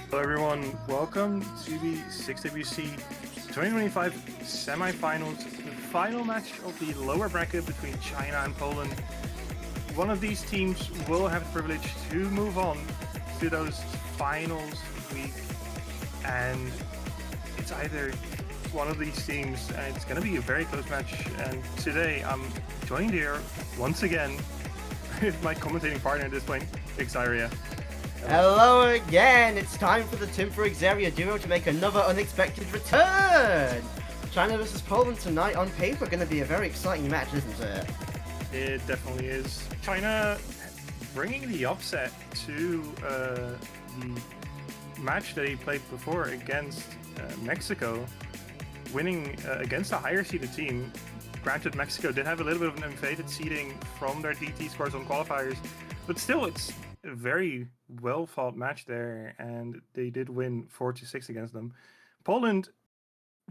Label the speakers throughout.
Speaker 1: Hello everyone, welcome to the 6WC 2025 semi-finals, the final match of the lower bracket between China and Poland. One of these teams will have the privilege to move on to those finals week, and it's either one of these teams, and it's going to be a very close match. And today I'm joined here once again with my commentating partner at this point, Xaria.
Speaker 2: Hello again! It's time for the Tim for Xavier duo to make another unexpected return! China versus Poland tonight on paper going to be a very exciting match, isn't it?
Speaker 1: It definitely is. China bringing the upset to the match that he played before against Mexico, winning against a higher seeded team. Granted, Mexico did have a little bit of an inflated seeding from their DT scores on qualifiers, but still it's a very well fought match there, and they did win 4-6 against them. Poland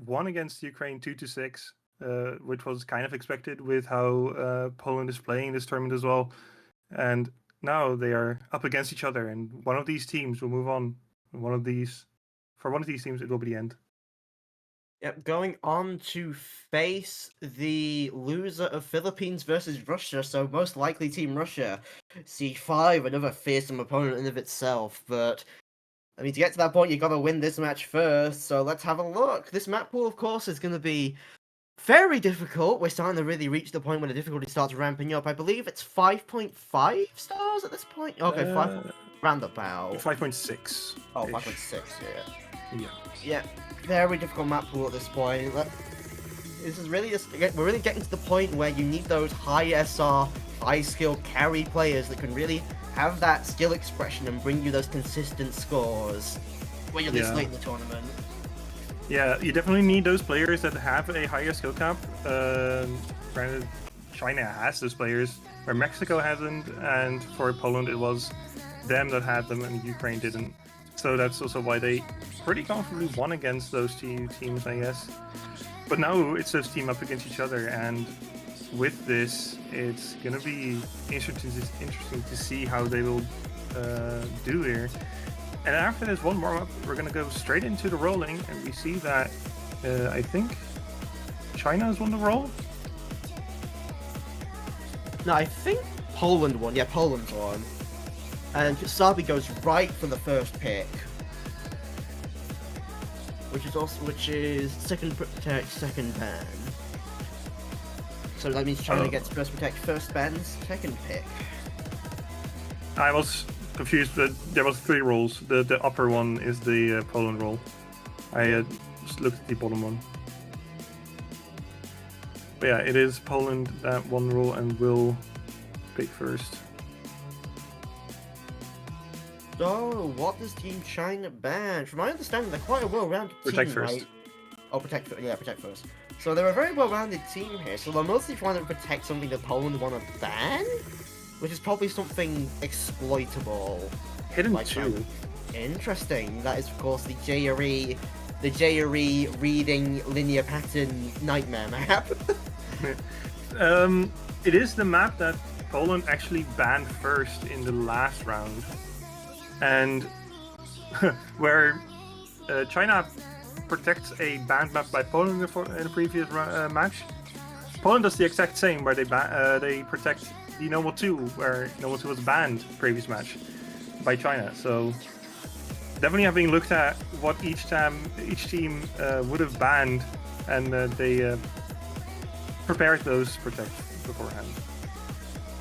Speaker 1: won against Ukraine 2-6, which was kind of expected with how Poland is playing this tournament as well. And now they are up against each other, and one of these teams will move on. For one of these teams, it will be the end.
Speaker 2: Yep, going on to face the loser of Philippines versus Russia, so most likely Team Russia. C5, another fearsome opponent in of itself, but I mean, to get to that point, you got to win this match first, so let's have a look. This map pool, of course, is going to be very difficult. We're starting to really reach the point where the difficulty starts ramping up. I believe it's 5.5 stars at this point? Okay, 5, roundabout.
Speaker 1: 5.6.
Speaker 2: Oh, 5.6, yeah.
Speaker 1: Yeah.
Speaker 2: Yeah, very difficult map pool at this point. This is really just, we're really getting to the point where you need those high SR, high skill carry players that can really have that skill expression and bring you those consistent scores when you're this late in the tournament.
Speaker 1: Yeah, you definitely need those players that have a higher skill cap. Granted, China has those players, where Mexico hasn't, and for Poland it was them that had them and Ukraine didn't. So that's also why they pretty comfortably won against those two teams, I guess. But now it's those team up against each other, and with this, it's gonna be interesting to see how they will do here. And after this one more up, we're gonna go straight into the rolling, and we see that I think China has won the roll.
Speaker 2: No, I think Poland won. Yeah, Poland's won. And Sabi goes right for the first pick, which is second protect, second ban. So that means China gets first protect, first ban, second pick.
Speaker 1: I was confused, but there was 3 rolls. The upper one is the Poland roll. I just looked at the bottom one. But yeah, it is Poland that one roll and will pick first.
Speaker 2: So, what does Team China ban? From my understanding, they're quite a well-rounded team,
Speaker 1: Protect first.
Speaker 2: right? Oh, protect first. So they're a very well-rounded team here, so they're mostly trying to protect something that Poland want to ban? Which is probably something exploitable.
Speaker 1: Hidden
Speaker 2: like
Speaker 1: 2.
Speaker 2: Interesting. That is, of course, the JRE reading linear pattern nightmare map.
Speaker 1: It is the map that Poland actually banned first in the last round. And where China protects a banned map by Poland in the previous match, Poland does the exact same, where they protect the Normal 2, where Normal 2 was banned previous match by China. So definitely having looked at what each team would have banned, and they prepared those protects beforehand.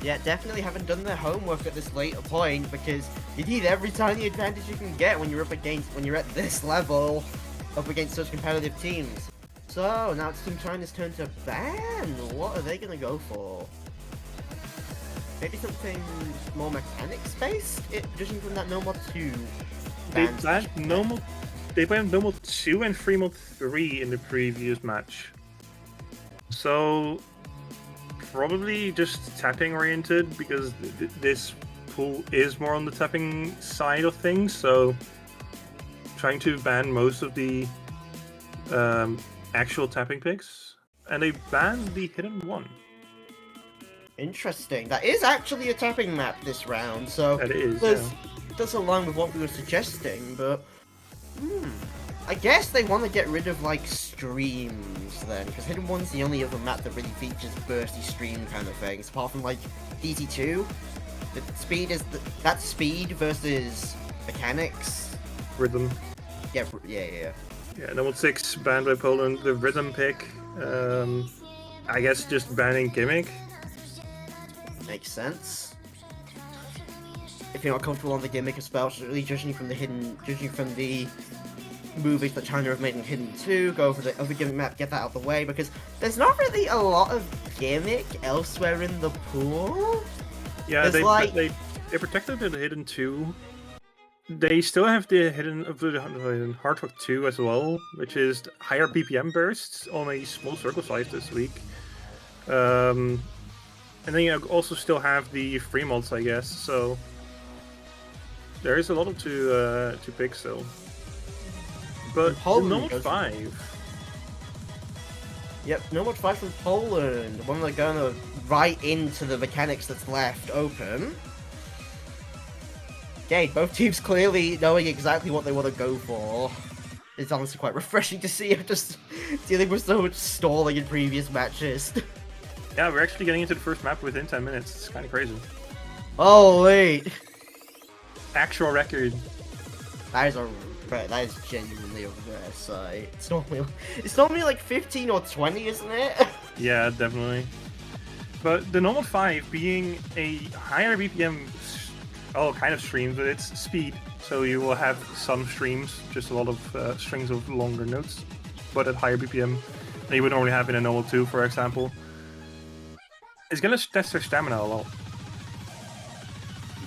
Speaker 2: Yeah, definitely haven't done their homework at this later point, because you need every tiny advantage you can get when you're at this level, up against such competitive teams. So now it's Team China's turn to ban. What are they gonna go for? Maybe something more mechanics based, judging from that normal 2.
Speaker 1: They banned normal 2 and free mode 3 in the previous match. So probably just tapping oriented, because this pool is more on the tapping side of things, so trying to ban most of the actual tapping picks, and they banned the hidden 1.
Speaker 2: Interesting. That is actually a tapping map this round, so
Speaker 1: That is,
Speaker 2: does align with what we were suggesting, but I guess they want to get rid of like streams then, because Hidden One's the only other map that really features bursty stream kind of things, apart from like DT2. The speed is that's speed versus mechanics.
Speaker 1: Rhythm.
Speaker 2: Yeah, yeah.
Speaker 1: Yeah, number 6 banned by Poland. The rhythm pick. I guess just banning gimmick.
Speaker 2: Makes sense. If you're not comfortable on the gimmick, especially judging from the movies that China have made in Hidden 2, go for the other gimmick map, get that out of the way, because there's not really a lot of gimmick elsewhere in the pool.
Speaker 1: Yeah, they protected the Hidden 2. They still have the hidden Hardrock 2 as well, which is higher BPM bursts on a small circle size this week. And then you also still have the free mods, I guess. So there is a lot to pick still. But Nomad 5.
Speaker 2: Yep, Nomad 5 from Poland. When they're going right into the mechanics that's left open. Okay, both teams clearly knowing exactly what they want to go for. It's honestly quite refreshing to see. I'm just dealing with so much stalling in previous matches.
Speaker 1: Yeah, we're actually getting into the first map within 10 minutes. It's kind of crazy.
Speaker 2: Oh, wait.
Speaker 1: Actual record.
Speaker 2: That is genuinely a rare sight. It's normally like 15 or 20, isn't it?
Speaker 1: Yeah, definitely. But the Nomad 5 being a higher BPM kind of streams, but it's speed, so you will have some streams, just a lot of strings of longer notes, but at higher BPM than you would normally have in a normal 2, for example. It's gonna test their stamina a lot.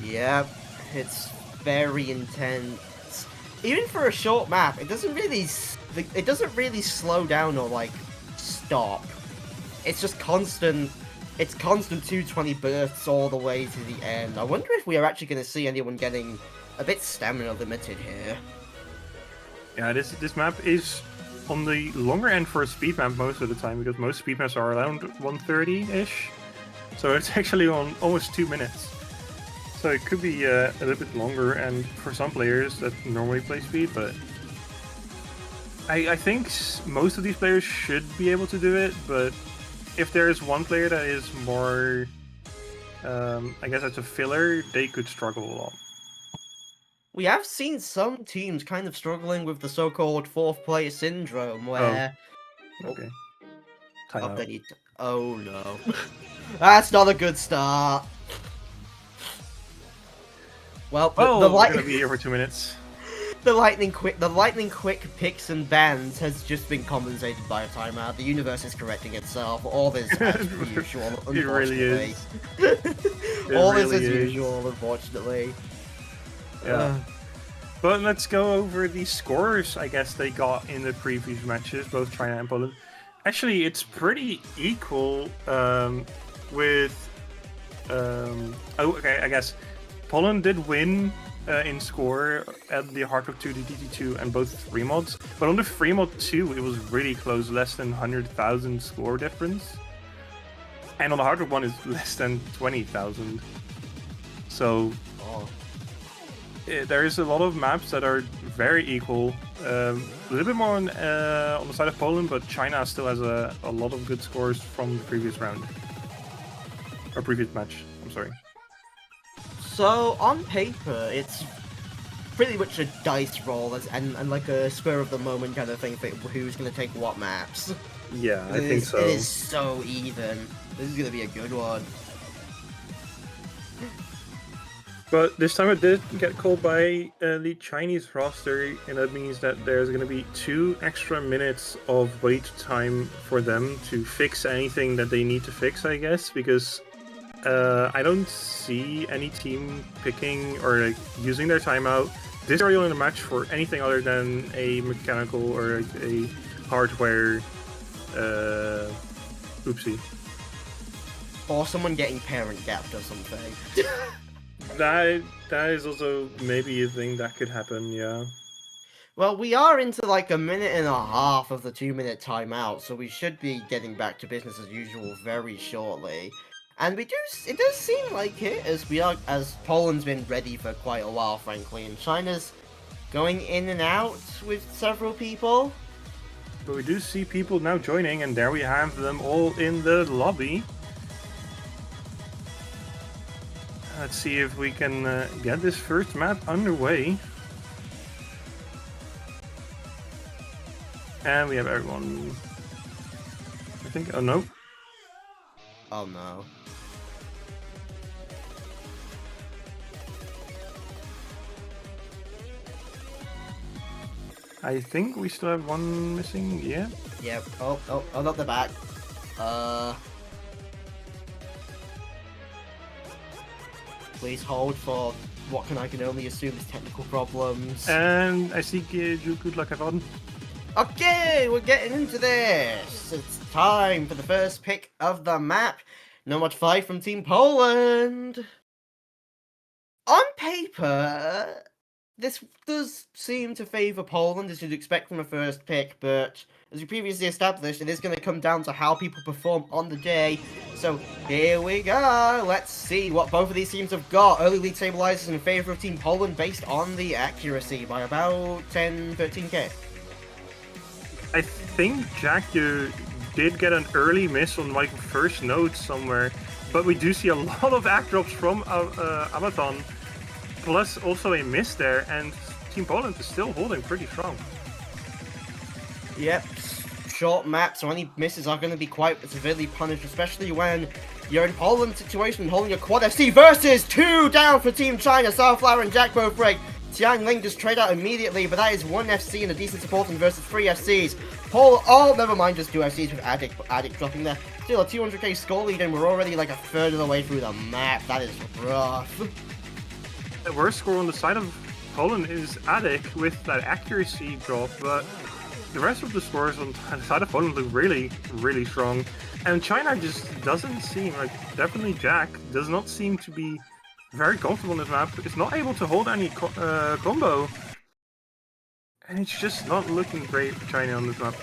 Speaker 2: Yep, it's very intense. Even for a short map, it doesn't really slow down or like stop. It's just constant. It's constant 220 bursts all the way to the end. I wonder if we are actually going to see anyone getting a bit stamina limited here.
Speaker 1: Yeah, this map is on the longer end for a speed map most of the time, because most speed maps are around 130-ish. So it's actually on almost 2 minutes. So it could be a little bit longer, and for some players that normally play speed, but I think most of these players should be able to do it, but if there is one player that is more, I guess that's a filler, they could struggle a lot.
Speaker 2: We have seen some teams kind of struggling with the so-called fourth player syndrome, where...
Speaker 1: Oh. Okay.
Speaker 2: Oh no. That's not a good start. Well,
Speaker 1: we're gonna be here for 2 minutes.
Speaker 2: The lightning quick picks and bans has just been compensated by a timeout. The universe is correcting itself. All this as usual, unfortunately.
Speaker 1: It really is.
Speaker 2: All this as usual, unfortunately.
Speaker 1: Yeah. But let's go over the scores, I guess, they got in the previous matches, both China and Poland. Actually, it's pretty equal with... I guess Poland did win in score at the Hardrock 2, the DT2, and both free mods. But on the free mod 2, it was really close, less than 100,000 score difference. And on the Hardrock 1, it's less than 20,000. So there is a lot of maps that are very equal. A little bit more on the side of Poland, but China still has a lot of good scores from the previous round. Or previous match, I'm sorry.
Speaker 2: So, on paper, it's pretty much a dice roll and like a spur of the moment kind of thing for who's going to take what maps.
Speaker 1: Yeah, I think so.
Speaker 2: It is so even. This is going to be a good one.
Speaker 1: But this time it did get called by the Chinese roster, and that means that there's going to be 2 extra minutes of wait time for them to fix anything that they need to fix, I guess, because I don't see any team picking or like, using their timeout this early on in the match for anything other than a mechanical or a hardware oopsie.
Speaker 2: Or someone getting parent gapped or something.
Speaker 1: That is also maybe a thing that could happen, yeah.
Speaker 2: Well, we are into like a minute and a half of the 2-minute timeout, so we should be getting back to business as usual very shortly. And it does seem like it, as Poland's been ready for quite a while, frankly, and China's going in and out with several people.
Speaker 1: But we do see people now joining, and there we have them all in the lobby. Let's see if we can get this first map underway. And we have everyone. I think. Oh no.
Speaker 2: Oh no.
Speaker 1: I think we still have one missing. Yeah.
Speaker 2: Yep. Oh, not the back. Please hold for what I can only assume is technical problems.
Speaker 1: And I see good luck, everyone.
Speaker 2: Okay, we're getting into this. It's time for the first pick of the map. Number 5 from Team Poland. On paper, this does seem to favour Poland, as you'd expect from a first pick, but as we previously established, it is going to come down to how people perform on the day. So here we go. Let's see what both of these teams have got. Early lead stabilizers in favour of Team Poland based on the accuracy by about 13k.
Speaker 1: I think Jack, you did get an early miss on like first node somewhere, but we do see a lot of act drops from Abaton, plus also a miss there, and Team Poland is still holding pretty strong.
Speaker 2: Yep, short map, so any misses are going to be quite severely punished, especially when you're in Poland's situation and holding a quad FC versus 2 down for Team China. Starflower and Jack both break. Tian Ling just trade out immediately, but that is 1 FC and a decent supporting versus 3 FCs. Oh, never mind, just 2 FCs with Addict dropping there. Still a 200k score lead, and we're already like a third of the way through the map. That is rough.
Speaker 1: The worst score on the side of Poland is Addict with that accuracy drop, but the rest of the scores on the side of Poland look really, really strong. And China just doesn't seem, like, definitely Jack, does not seem to be very comfortable on this map. It's not able to hold any combo. And it's just not looking great for China on this map.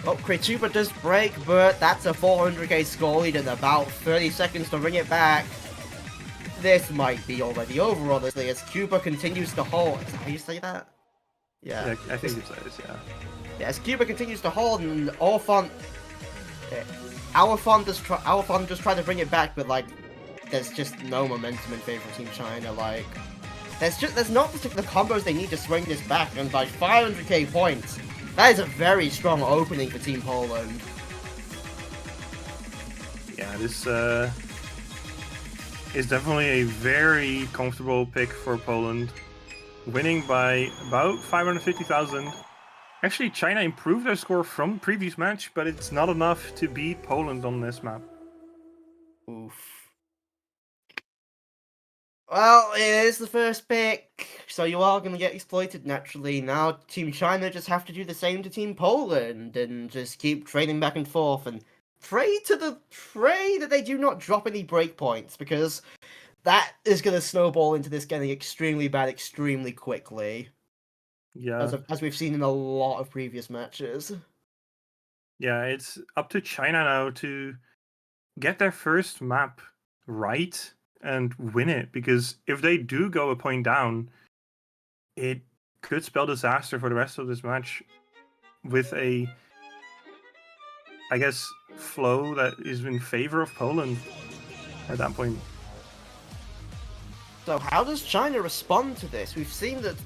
Speaker 2: Oh, Kretuba does break, but that's a 400k score lead and about 30 seconds to bring it back. This might be already over, honestly, as Cuba continues to hold. Is that how you say that? Yeah.
Speaker 1: I think it says, yeah.
Speaker 2: Yeah, as Cuba continues to hold, and Orphon... Orphon just tried to bring it back, but, like, there's just no momentum in favor of Team China, like... There's not particular combos they need to swing this back, and by 500k points, that is a very strong opening for Team Poland.
Speaker 1: Yeah, this is definitely a very comfortable pick for Poland, winning by about 550,000. Actually, China improved their score from the previous match, but it's not enough to beat Poland on this map.
Speaker 2: Oof. Well, it is the first pick, so you are going to get exploited naturally. Now, Team China just have to do the same to Team Poland, and just keep trading back and forth, and pray that they do not drop any breakpoints, because that is going to snowball into this getting extremely bad extremely quickly.
Speaker 1: Yeah.
Speaker 2: As we've seen in a lot of previous matches.
Speaker 1: Yeah, it's up to China now to get their first map right and win it, because if they do go a point down, it could spell disaster for the rest of this match with a, I guess, flow that is in favor of Poland at that point.
Speaker 2: So how does China respond to this? We've seen that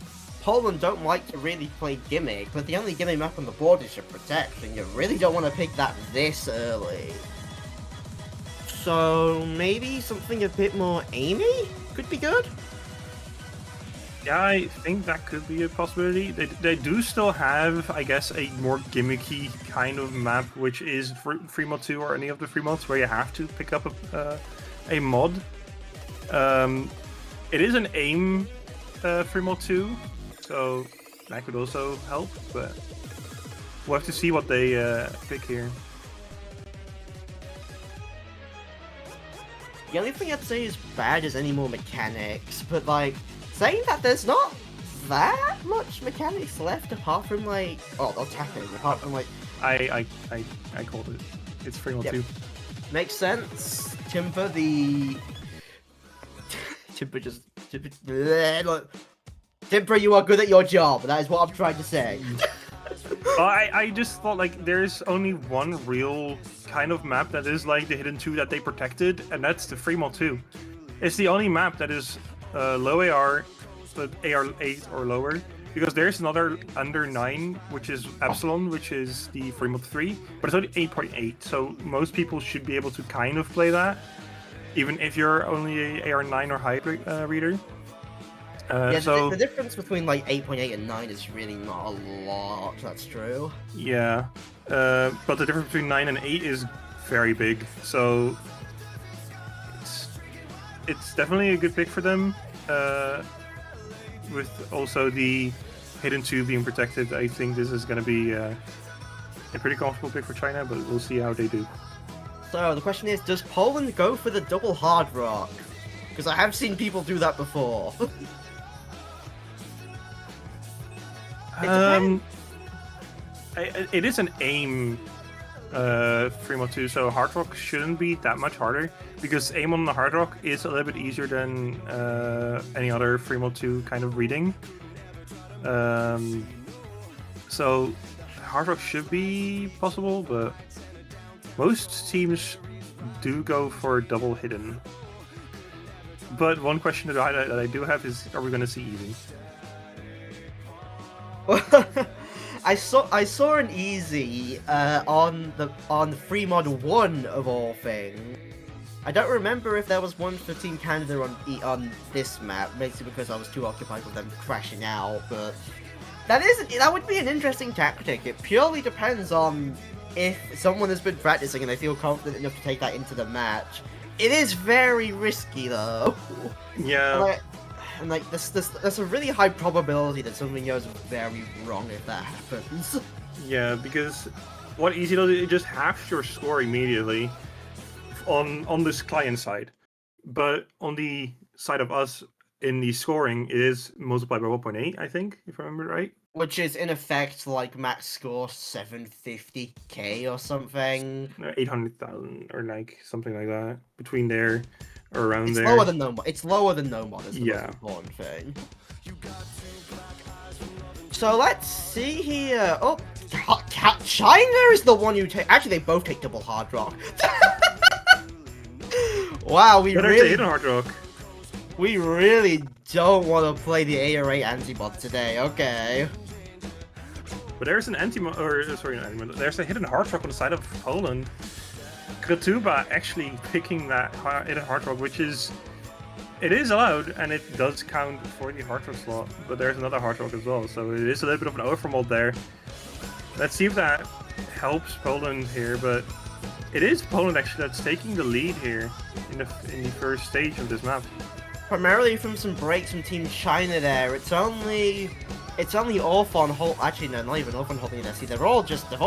Speaker 2: Poland don't like to really play gimmick, but the only gimmick map on the board is your Protect, and you really don't want to pick that this early. So maybe something a bit more aimy could be good?
Speaker 1: Yeah, I think that could be a possibility. They do still have, I guess, a more gimmicky kind of map, which is free mod 2 or any of the free mods where you have to pick up a mod. It is an aim free mod 2, so that could also help, but we'll have to see what they pick here.
Speaker 2: The only thing I'd say is bad is any more mechanics, but like, saying that there's not that much mechanics left apart from like, attacking, apart from like...
Speaker 1: I called it. It's free mod 2.
Speaker 2: Makes sense. Timber just... Dimper, you are good at your job. That is what I'm trying to say.
Speaker 1: I just thought like there's only one real kind of map that is like the Hidden 2 that they protected, and that's the Fremont 2. It's the only map that is low AR, but AR 8 or lower, because there's another under 9, which is Epsilon, which is the Fremont 3, but it's only 8.8, so most people should be able to kind of play that, even if you're only a AR 9 or higher reader.
Speaker 2: Yeah,
Speaker 1: so
Speaker 2: the difference between like 8.8 and 9 is really not a lot. That's true.
Speaker 1: Yeah, but the difference between 9 and 8 is very big, so it's definitely a good pick for them. With also the Hidden 2 being protected, I think this is going to be a pretty comfortable pick for China, but we'll see how they do.
Speaker 2: So the question is, does Poland go for the double hard rock? Because I have seen people do that before.
Speaker 1: It is an aim Fremont 2, so hard rock shouldn't be that much harder, because aim on the hard rock is a little bit easier than any other Fremont 2 kind of reading. So hard rock should be possible, but most teams do go for double hidden. But one question that I do have is, are we going to see easy?
Speaker 2: I saw an easy on free mod 1 of all things. I don't remember if there was one for Team Canada on this map, mainly because I was too occupied with them crashing out. But that would be an interesting tactic. It purely depends on if someone has been practicing and they feel confident enough to take that into the match. It is very risky though.
Speaker 1: Yeah.
Speaker 2: And there's a really high probability that something goes very wrong if that happens.
Speaker 1: Yeah, because what easy does, it just halves your score immediately on this client side, but on the side of us in the scoring, it is multiplied by 1.8, I think, if I remember right.
Speaker 2: Which is in effect like max score 750k or something.
Speaker 1: 800,000 or like something like that, between there. Around
Speaker 2: it's
Speaker 1: there.
Speaker 2: Lower than no mod. It's lower than no mod is the most important thing. So let's see here. Oh, China is the one who take. Actually, they both take double hard rock. Wow, we really
Speaker 1: hit hard rock.
Speaker 2: We really don't want to play the AR8 anti-mod today. Okay.
Speaker 1: But there's an anti-mod, or sorry, not anti-mod. There's a hidden hard rock on the side of Poland. Katuba actually picking that hidden hard rock, which is, it is allowed and it does count for the hard rock slot, but there's another hard rock as well, so it is a little bit of an overmold there. Let's see if that helps Poland here, but it is Poland actually that's taking the lead here in the first stage of this map.
Speaker 2: Primarily from some breaks from Team China there. It's only off on hold. Actually, no, not even off on holding it. See, they've all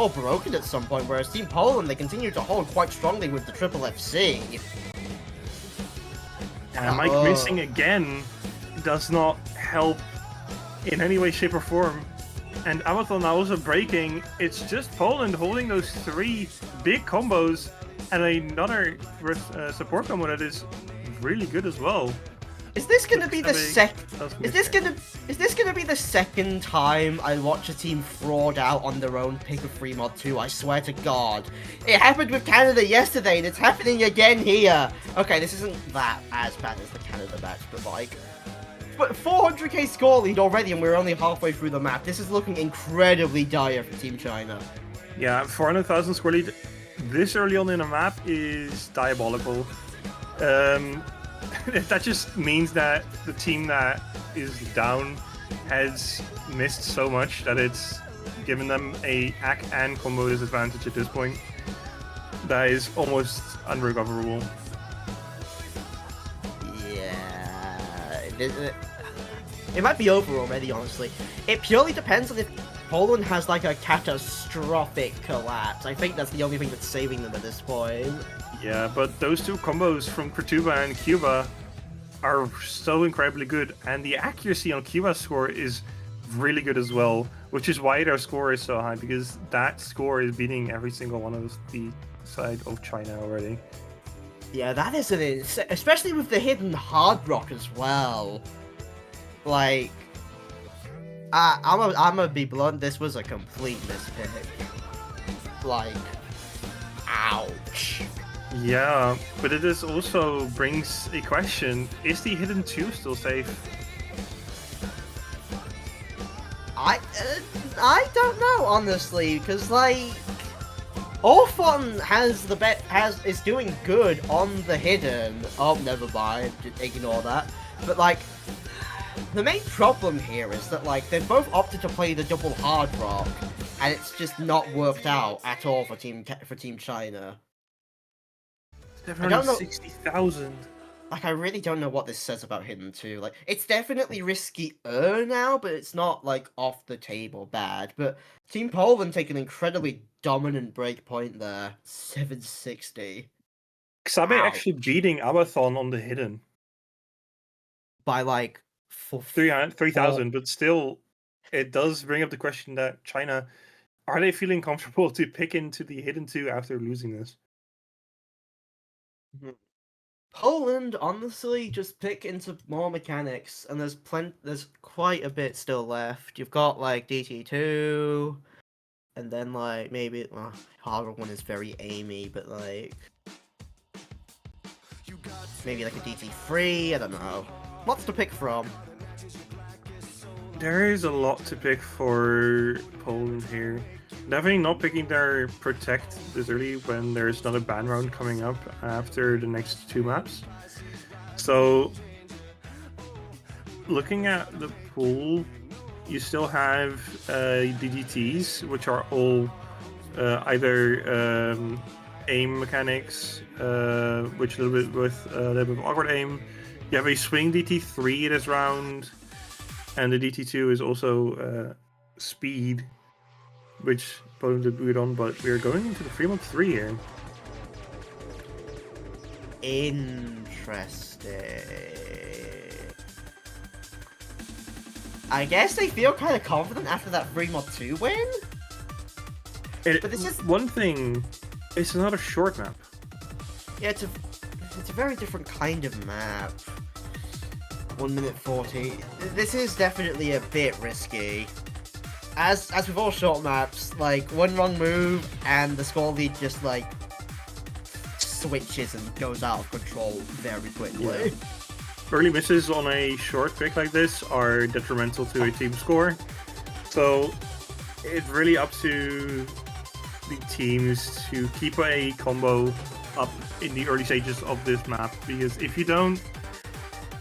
Speaker 2: broken at some point. Whereas Team Poland, they continue to hold quite strongly with the triple FC.
Speaker 1: And Mike missing again does not help in any way, shape, or form. And Amathon now also breaking. It's just Poland holding those 3 big combos and another support combo that is really good as well.
Speaker 2: Is this gonna be the Is this gonna be the second time I watch a team fraud out on their own pick of free mod 2? I swear to God, it happened with Canada yesterday, and it's happening again here. Okay, this isn't that as bad as the Canada match, but like, 400k score lead already, and we're only halfway through the map. This is looking incredibly dire for Team China.
Speaker 1: Yeah, 400,000 score lead this early on in a map is diabolical. That just means that the team that is down has missed so much that it's given them a hack and combo disadvantage at this point. That is almost unrecoverable.
Speaker 2: Yeah, it might be over already, honestly. It purely depends on if Poland has like a catastrophic collapse. I think that's the only thing that's saving them at this point.
Speaker 1: Yeah, but those 2 combos from Kurtuba and Cuba are so incredibly good, and the accuracy on Cuba's score is really good as well, which is why their score is so high, because that score is beating every single one of the side of China already.
Speaker 2: Yeah, that is especially with the hidden hard rock as well. Like, I'm gonna be blunt. This was a complete mispick. Like, ouch.
Speaker 1: Yeah, but it is also brings a question: is the hidden 2 still safe?
Speaker 2: I don't know, honestly, because like Orphon is doing good on the hidden. Oh, never mind, ignore that. But like, the main problem here is that like they've both opted to play the double hard rock, and it's just not worked out at all for Team China. I don't know.
Speaker 1: 760,000.
Speaker 2: Like, I really don't know what this says about Hidden 2. Like, it's definitely riskier now, but it's not, like, off the table bad. But Team Poland take an incredibly dominant break point there. 760.
Speaker 1: Xabe
Speaker 2: Wow.
Speaker 1: actually beating Abathon on the hidden.
Speaker 2: By, like,
Speaker 1: 3,000, but still, it does bring up the question that China, are they feeling comfortable to pick into the hidden 2 after losing this?
Speaker 2: Poland, honestly, just pick into more mechanics, and there's quite a bit still left. You've got, like, DT2, and then, like, maybe, well, harder one is very aimy, but, like, maybe, like, a DT3, I don't know. Lots to pick from.
Speaker 1: There is a lot to pick for Poland here. Definitely not picking their Protect this early when there's not a ban round coming up after the next 2 maps. So, looking at the pool, you still have DDTs, which are all either aim mechanics, which a little bit with a little bit of awkward aim. You have a swing DT3 this round, and the DT2 is also speed, which Poland did good on, but we're going into the Fremont 3 here.
Speaker 2: Interesting. I guess they feel kind of confident after that Fremont 2 win?
Speaker 1: But
Speaker 2: this is
Speaker 1: one thing, it's not a short map.
Speaker 2: Yeah, it's a very different kind of map. 1 minute 40. This is definitely a bit risky. As with all short maps, like, one wrong move and the score lead just, like, switches and goes out of control very quickly.
Speaker 1: Yeah. Early misses on a short pick like this are detrimental to a team score. So, it's really up to the teams to keep a combo up in the early stages of this map, because if you don't,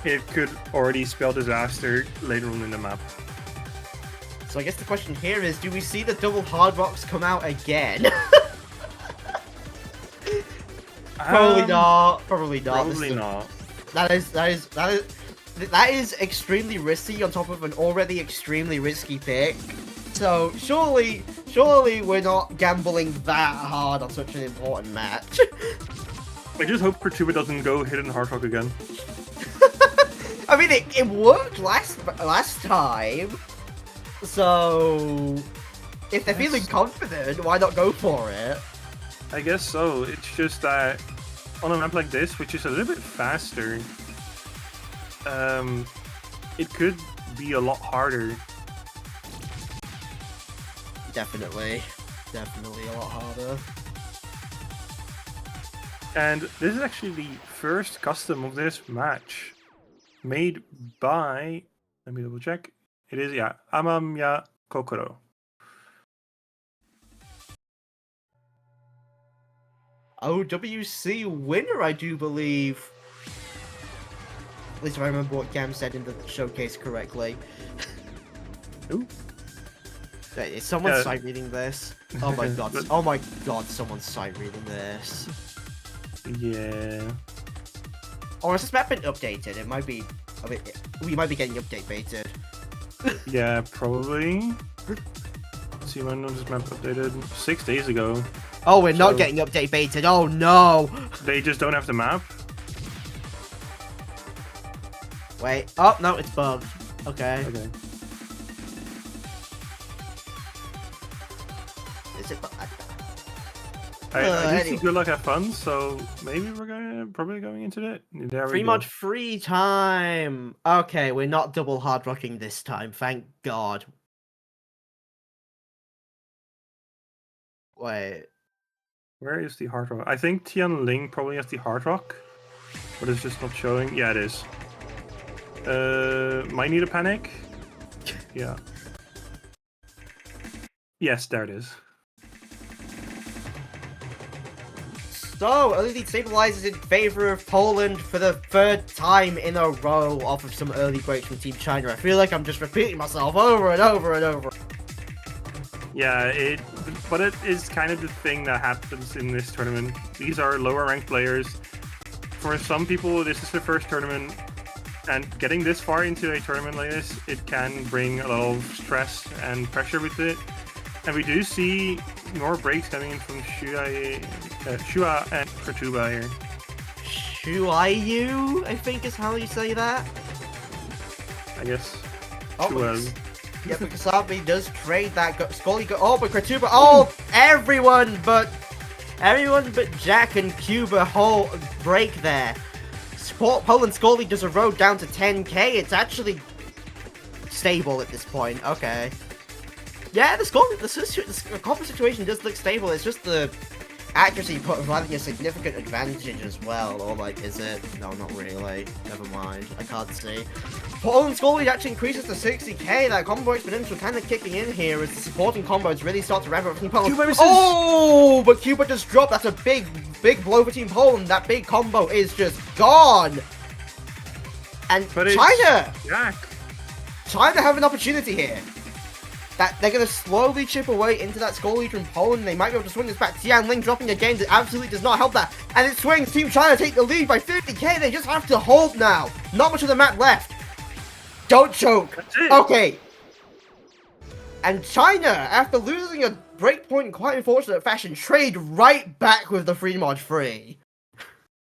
Speaker 1: it could already spell disaster later on in the map.
Speaker 2: So I guess the question here is, do we see the double hard rocks come out again? Probably not. Probably not.
Speaker 1: Probably not.
Speaker 2: That is extremely risky on top of an already extremely risky pick. So surely we're not gambling that hard on such an important match.
Speaker 1: I just hope Pertuba doesn't go hidden hard rock again.
Speaker 2: I mean, it worked last time. So, if they're feeling confident, why not go for it?
Speaker 1: I guess so. It's just that on a map like this, which is a little bit faster, it could be a lot harder.
Speaker 2: Definitely a lot harder.
Speaker 1: And this is actually the first custom of this match, made by, let me double check. It is, yeah, Amamiya Kokoro.
Speaker 2: OWC winner, I do believe. At least if I remember what Gam said in the showcase correctly.
Speaker 1: Ooh.
Speaker 2: Is someone sight reading this? Oh my god! Oh my god! Someone's sight reading this.
Speaker 1: Yeah.
Speaker 2: Or has this map been updated? It might be. I mean, we might be getting update baited.
Speaker 1: Yeah, probably. Let's see when was this map updated? 6 days ago.
Speaker 2: Oh, we're not getting update baited. Oh no!
Speaker 1: They just don't have the map.
Speaker 2: Wait. Oh no, it's bugged. Okay.
Speaker 1: Okay.
Speaker 2: Is it bugged?
Speaker 1: I do see good luck, have fun, so maybe we're probably going into it. There we
Speaker 2: Pretty
Speaker 1: go.
Speaker 2: much free time. Okay, we're not double hard rocking this time. Thank God. Wait.
Speaker 1: Where is the Hard Rock? I think Tian Ling probably has the Hard Rock, but it's just not showing. Yeah, it is. Might need a panic. Yeah. Yes, there it is.
Speaker 2: So, early lead stabilizes in favor of Poland for the third time in a row off of some early breaks from Team China. I feel like I'm just repeating myself over and over and over.
Speaker 1: Yeah, but it is kind of the thing that happens in this tournament. These are lower ranked players. For some people, this is their first tournament, and getting this far into a tournament like this, it can bring a lot of stress and pressure with it. And we do see more breaks coming in from Shua and Kratuba here.
Speaker 2: Shuayu, I think is how you say that.
Speaker 1: I guess.
Speaker 2: Oh,
Speaker 1: Shua's.
Speaker 2: yeah, but Kasabi does trade that Scully. Oh, but Kratuba. Oh, everyone but Jack and Cuba whole break there. Poland Scully does a road down to 10k. It's actually stable at this point. Okay. Yeah, the combat situation does look stable. It's just the accuracy providing a significant advantage as well. Or like, is it? No, not really. Never mind. I can't see. Poland Scully actually increases to 60k. That combo exponential kind of kicking in here as the supporting combos really start to rev up for Team Poland. Oh, but Cuba just dropped. That's a big blow for Team Poland. That big combo is just gone. And China have an opportunity here. That they're going to slowly chip away into that Skull Lead from Poland. They might be able to swing this back. Tian Ling dropping a game that absolutely does not help that. And it swings. Team China take the lead by 50k. They just have to hold now. Not much of the map left. Don't choke. Okay. And China, after losing a breakpoint in quite unfortunate fashion, trade right back with the free mod free.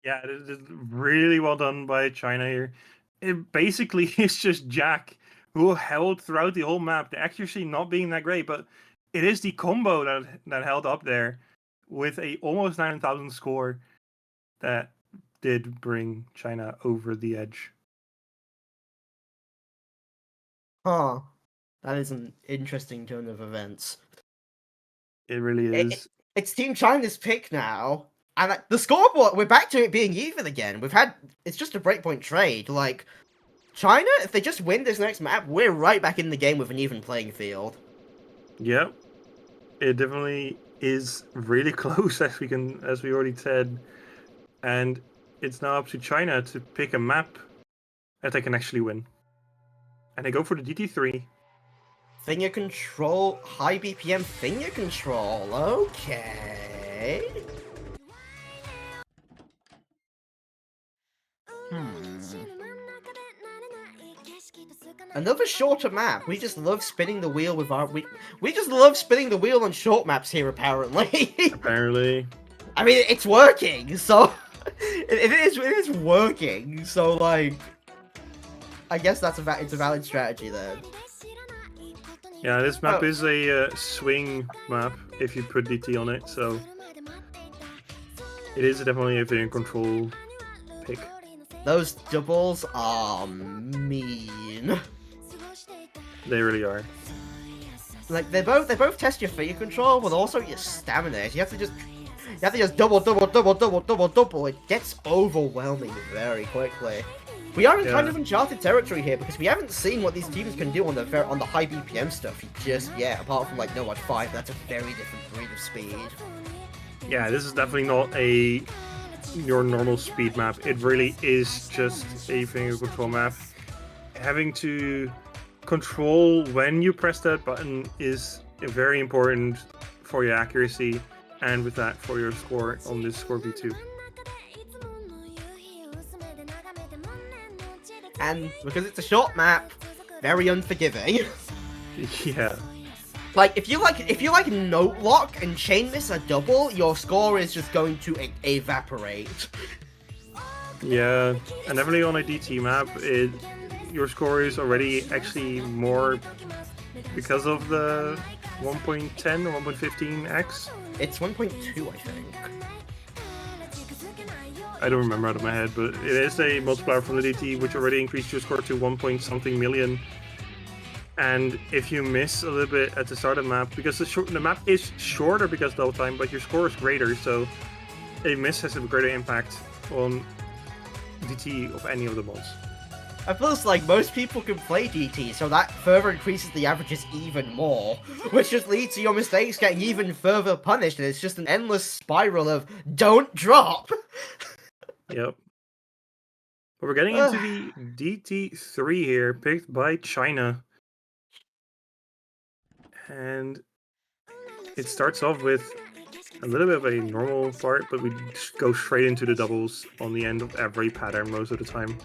Speaker 1: Yeah, it is really well done by China here. It basically is just Jack who held throughout the whole map. The accuracy not being that great, but it is the combo that held up there with a almost 9,000 score that did bring China over the edge.
Speaker 2: Huh. That is an interesting turn of events.
Speaker 1: It really is.
Speaker 2: It's Team China's pick now. And the scoreboard, we're back to it being even again. It's just a breakpoint trade. Like, China, if they just win this next map, we're right back in the game with an even playing field.
Speaker 1: Yep. It definitely is really close, as we already said. And it's now up to China to pick a map that they can actually win. And they go for the DT3.
Speaker 2: Finger control, high BPM finger control. Okay. Another shorter map. We just love spinning the wheel with our we just love spinning the wheel on short maps here. Apparently.
Speaker 1: Apparently.
Speaker 2: I mean, it's working. So it is working. So like, I guess it's a valid strategy then.
Speaker 1: Yeah, this map is a swing map if you put DT on it. So it is definitely a finger control pick.
Speaker 2: Those doubles are mean.
Speaker 1: They really are.
Speaker 2: Like they both test your finger control, but also your stamina. You have to just double. It gets overwhelming very quickly. We are in kind of uncharted territory here because we haven't seen what these teams can do on the high BPM stuff just yet. Apart from like No Watch 5, that's a very different breed of speed.
Speaker 1: Yeah, this is definitely not your normal speed map. It really is just a finger control map. Having to control when you press that button is very important for your accuracy, and with that for your score on this Scorpio 2.
Speaker 2: And because it's a short map, very unforgiving.
Speaker 1: Yeah.
Speaker 2: Like if you like note lock and chain miss a double, your score is just going to evaporate.
Speaker 1: Yeah, and definitely on a DT map, your score is already actually more because of the 1.10 or 1.15x.
Speaker 2: It's 1.2, I think.
Speaker 1: I don't remember out of my head, but it is a multiplier from the DT, which already increased your score to 1 point something million. And if you miss a little bit at the start of the map, because the map is shorter because low time, but your score is greater, so a miss has a greater impact on DT of any of the mods.
Speaker 2: I feel like most people can play DT, so that further increases the averages even more, which just leads to your mistakes getting even further punished, and it's just an endless spiral of don't drop!
Speaker 1: Yep. But we're getting into the DT3 here, picked by China. And it starts off with a little bit of a normal part, but we just go straight into the doubles on the end of every pattern most of the time.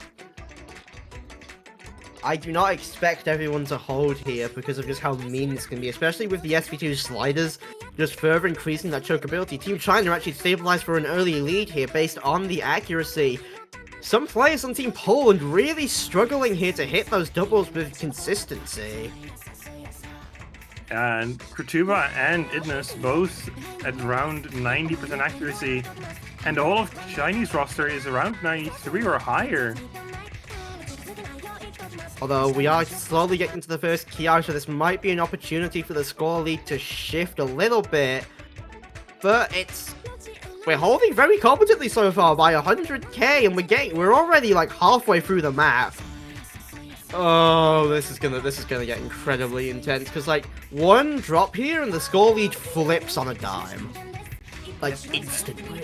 Speaker 2: I do not expect everyone to hold here because of just how mean this can be, especially with the SV2 sliders just further increasing that chokeability. Team China actually stabilized for an early lead here based on the accuracy. Some players on Team Poland really struggling here to hit those doubles with consistency.
Speaker 1: And Kurtuba and Idness both at around 90% accuracy, and the whole of Chinese roster is around 93 or higher.
Speaker 2: Although we are slowly getting to the first key out, so this might be an opportunity for the score lead to shift a little bit. But we're holding very competently so far by 100k, and we're already like halfway through the map. Oh, this is gonna get incredibly intense, because like one drop here and the score lead flips on a dime. Like instantly.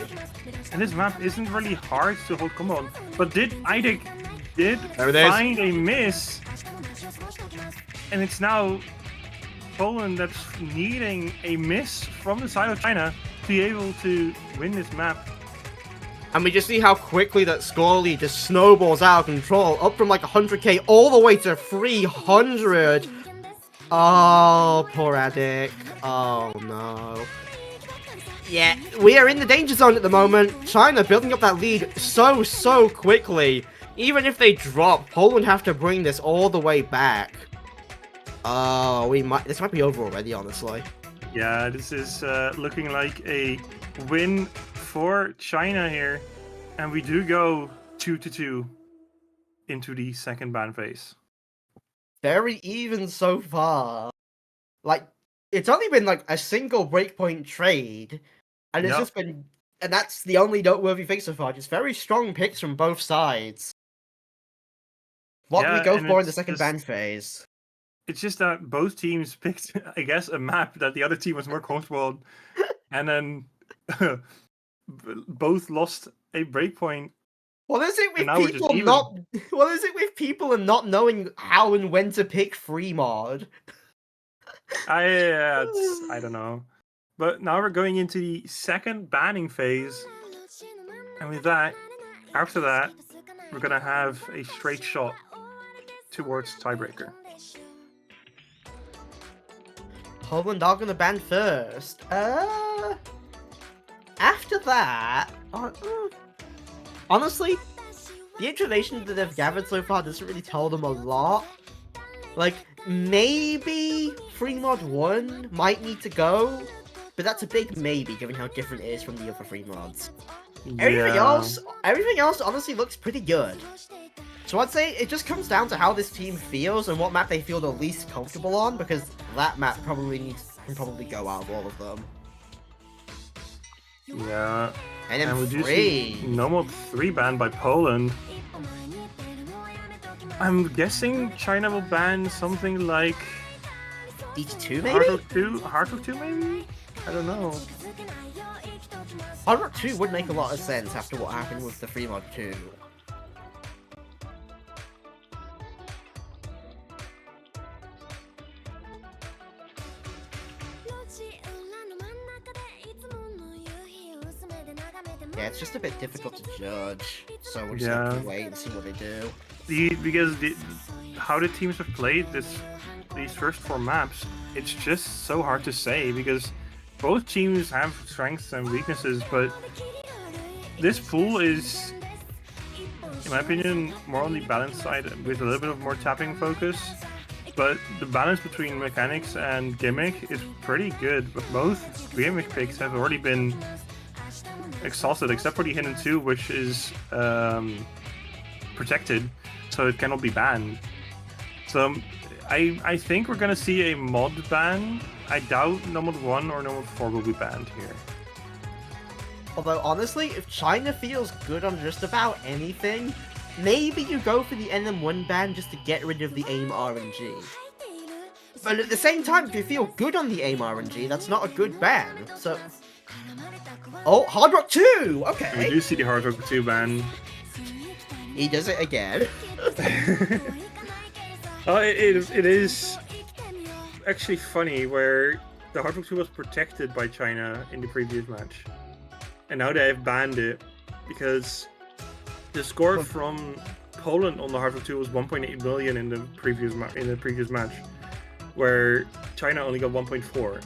Speaker 1: And this map isn't really hard to hold combo on, but IDIC did find a miss, and it's now Poland that's needing a miss from the side of China to be able to win this map.
Speaker 2: And we just see how quickly that score lead just snowballs out of control, up from like 100k all the way to 300. Oh, poor IDIC. Oh no. Yeah, we are in the danger zone at the moment. China building up that lead so quickly. Even if they drop, Poland have to bring this all the way back. Oh, this might be over already, honestly.
Speaker 1: Yeah, this is looking like a win for China here. And we do go 2-2 into the second ban phase.
Speaker 2: Very even so far. Like, it's only been like a single breakpoint trade. And it's just been, and that's the only noteworthy thing so far. Just very strong picks from both sides. What do we go for in the second ban phase?
Speaker 1: It's just that both teams picked, I guess, a map that the other team was more comfortable on. And then both lost a breakpoint.
Speaker 2: What is it with people not knowing how and when to pick free mod?
Speaker 1: I don't know. But now we're going into the second banning phase. And with that, after that, we're gonna have a straight shot towards tiebreaker.
Speaker 2: Poland are gonna ban first. After that, honestly, the information that they've gathered so far doesn't really tell them a lot. Like, maybe free mod 1 might need to go, but that's a big maybe given how different it is from the other free mods. Yeah. Everything else honestly looks pretty good. So I'd say it just comes down to how this team feels and what map they feel the least comfortable on, because that map can probably go out of all of them.
Speaker 1: Yeah.
Speaker 2: And then
Speaker 1: we do see normal 3 banned by Poland. I'm guessing China will ban something like
Speaker 2: DT2 maybe?
Speaker 1: Hard Rock 2 maybe? I don't know.
Speaker 2: Hard Rock 2 would make a lot of sense after what happened with the free mod 2. Yeah, it's just a bit difficult to judge, so we'll just have to wait and see what they do.
Speaker 1: Because how the teams have played these first 4 maps, it's just so hard to say, because both teams have strengths and weaknesses, but this pool is, in my opinion, more on the balanced side with a little bit of more tapping focus. But the balance between mechanics and gimmick is pretty good, but both gimmick picks have already been exhausted, except for the Hidden 2, which is protected, so it cannot be banned. So I think we're gonna see a mod ban. I doubt Nomad 1 or Nomad 4 will be banned here.
Speaker 2: Although, honestly, if China feels good on just about anything, maybe you go for the NM1 ban just to get rid of the AIM RNG. But at the same time, if you feel good on the AIM RNG, that's not a good ban. So... Oh, Hard Rock 2! Okay!
Speaker 1: We do see the Hard Rock 2 ban.
Speaker 2: He does it again.
Speaker 1: It is actually funny where the Hard Rock 2 was protected by China in the previous match. And now they have banned it because the score from Poland on the Hard Rock 2 was 1.8 million in the previous match, where China only got 1.4.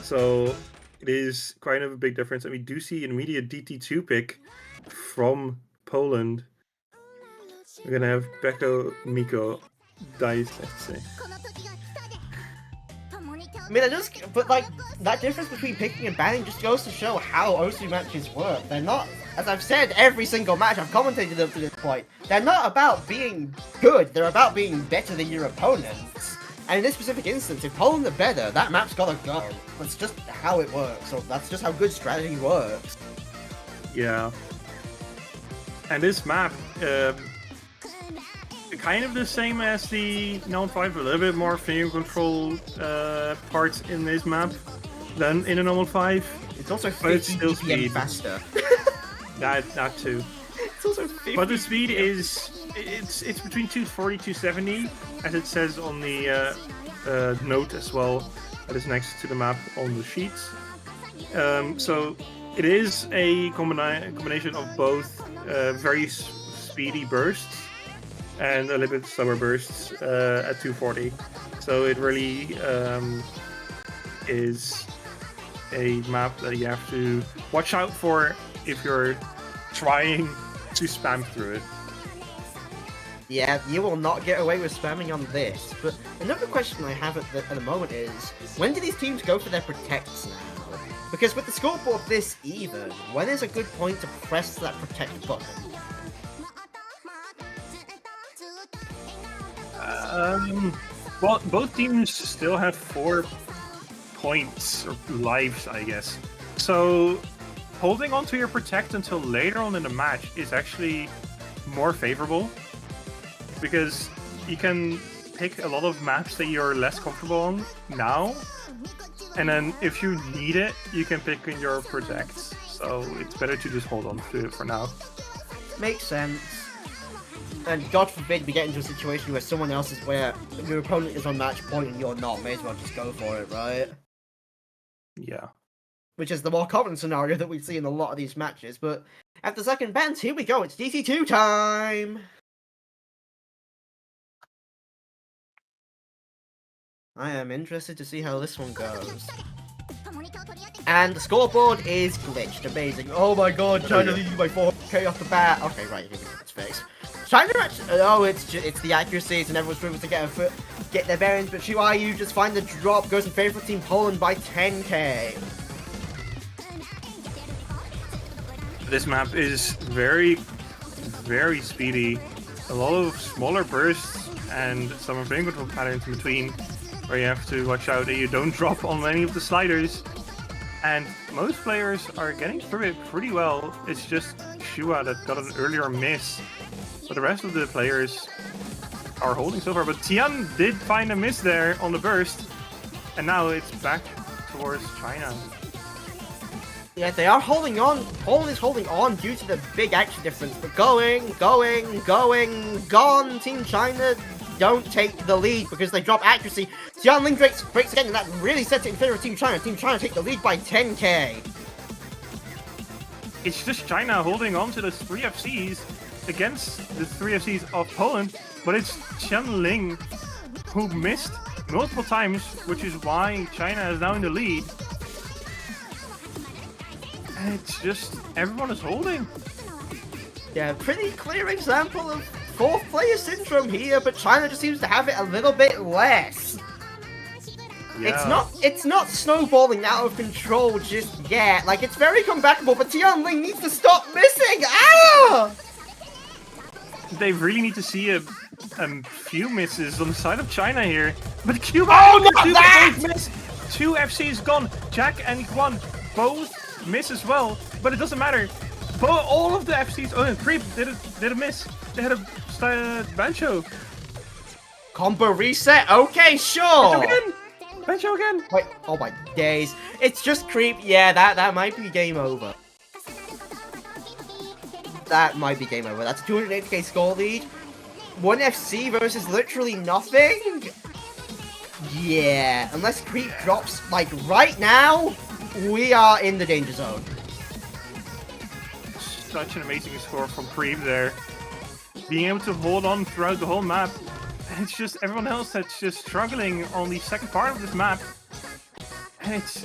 Speaker 1: So it is quite of a big difference, and we do see an immediate DT2 pick from Poland. We're gonna have Beko Miko dice, let's say.
Speaker 2: I mean, but like, that difference between picking and banning just goes to show how OSU matches work. They're not, as I've said every single match I've commentated up to this point, they're not about being good, they're about being better than your opponents. And in this specific instance, if Poland are better, that map's gotta go. That's just how it works, so that's just how good strategy works.
Speaker 1: Yeah. And this map, kind of the same as the Known 5, a little bit more finger control parts in this map than in a normal 5.
Speaker 2: It's also 50
Speaker 1: still
Speaker 2: BPM
Speaker 1: speed.
Speaker 2: faster.
Speaker 1: that too.
Speaker 2: It's also 50
Speaker 1: But the speed is it's between 240 270, as it says on the note as well that is next to the map on the sheets. So it is a combination of both very speedy bursts and a little bit slower bursts at 240. So it really is a map that you have to watch out for if you're trying to spam through it.
Speaker 2: Yeah, you will not get away with spamming on this. But another question I have at the moment is, when do these teams go for their protects now? Because with the scoreboard this even, when is a good point to press that protect button?
Speaker 1: Well, both teams still have 4 points or lives, I guess. So holding on to your protect until later on in the match is actually more favorable, because you can pick a lot of maps that you're less comfortable on now, and then if you need it, you can pick in your protects. So it's better to just hold on to it for now.
Speaker 2: Makes sense. And God forbid we get into a situation where someone else is where your opponent is on match point and you're not. May as well just go for it, right?
Speaker 1: Yeah.
Speaker 2: Which is the more common scenario that we see in a lot of these matches. But after second bans, here we go. It's DT2 time! I am interested to see how this one goes. And the scoreboard is glitched. Amazing. Oh my god, China leading by 4k off the bat. Okay, right, here we go. It's fixed. China actually, it's the accuracies and everyone's able to get their bearings, but Shuayu just find the drop, goes in favor of Team Poland by 10k.
Speaker 1: This map is very, very speedy. A lot of smaller bursts and some finger control patterns in between, where you have to watch out that you don't drop on any of the sliders. And most players are getting through it pretty well. It's just Shua that got an earlier miss. But the rest of the players are holding so far. But Tian did find a miss there on the burst. And now it's back towards China.
Speaker 2: Yeah, they are holding on. Poland is holding on due to the big action difference. But gone. Team China don't take the lead because they drop accuracy. Xianling breaks again, and that really sets it in favor of Team China. Team China take the lead by 10k.
Speaker 1: It's just China holding on to the 3 FCs against the 3 FCs of Poland, but it's Xianling who missed multiple times, which is why China is now in the lead. And it's just, everyone is holding.
Speaker 2: Yeah, pretty clear example of fourth player syndrome here, but China just seems to have it a little bit less.
Speaker 1: Yeah.
Speaker 2: It's not snowballing out of control just yet. Like, it's very comebackable, but Tianling needs to stop missing. Ah!
Speaker 1: They really need to see a few misses on the side of China here. But Cuba,
Speaker 2: not that!
Speaker 1: both miss. 2 FCs gone. Jack and Guan both miss as well, but it doesn't matter. All of the FCs. Oh, Creep did a miss. They had a Bancho.
Speaker 2: Combo reset. Okay, sure.
Speaker 1: Bancho again.
Speaker 2: Wait. Oh my days. It's just Creep. Yeah, that might be game over. That might be game over. That's a 280k score lead. 1 FC versus literally nothing. Yeah, unless Creep drops like right now, we are in the danger zone.
Speaker 1: Such an amazing score from Creep there. Being able to hold on throughout the whole map. And it's just everyone else that's just struggling on the second part of this map. And it's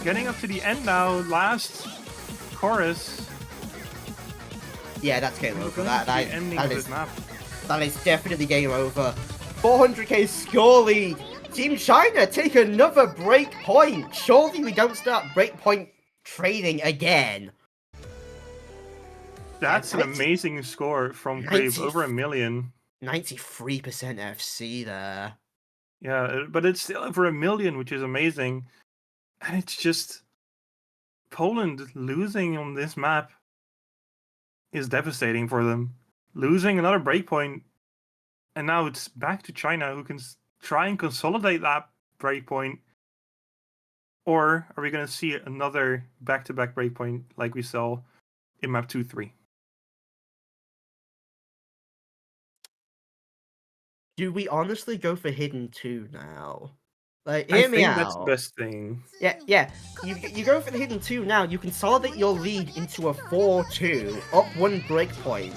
Speaker 1: getting up to the end now, last chorus.
Speaker 2: Yeah, that's game over. That is definitely game over. 400k score lead. Team China take another break point. Surely we don't start break point trading again.
Speaker 1: That's an amazing score from Creep, over 1 million.
Speaker 2: 93% FC there.
Speaker 1: Yeah, but it's still over 1 million, which is amazing. And it's just Poland losing on this map is devastating for them. Losing another breakpoint, and now it's back to China, who can try and consolidate that breakpoint. Or are we going to see another back-to-back breakpoint like we saw in map 2-3?
Speaker 2: Do we honestly go for Hidden 2 now? Like, hear me out.
Speaker 1: I think that's the best thing.
Speaker 2: Yeah. You go for the Hidden 2 now, you consolidate your lead into a 4-2, up 1 breakpoint,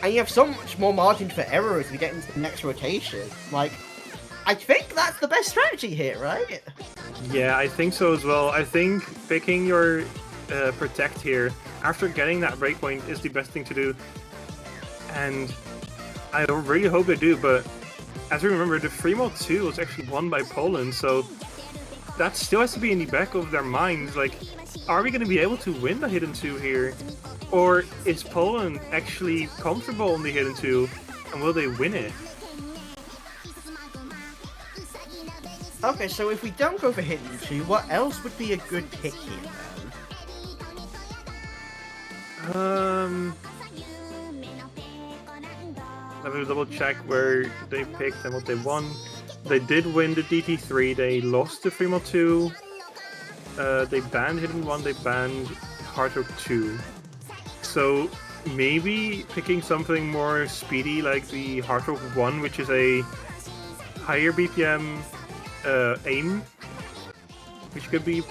Speaker 2: and you have so much more margin for error as we get into the next rotation. Like, I think that's the best strategy here, right?
Speaker 1: Yeah, I think so as well. I think picking your Protect here after getting that breakpoint is the best thing to do. And I really hope they do, but as we remember, the free mode 2 was actually won by Poland, so that still has to be in the back of their minds. Like, are we going to be able to win the Hidden 2 here? Or is Poland actually comfortable in the Hidden 2, and will they win it?
Speaker 2: Okay, so if we don't go for Hidden 2, what else would be a good pick here, then?
Speaker 1: Let me double check where they picked and what they won. They did win the DT3, they lost the Free Mod 2, they banned Hidden 1, they banned Hard Rock 2. So maybe picking something more speedy like the Hard Rock 1, which is a higher BPM aim, which could be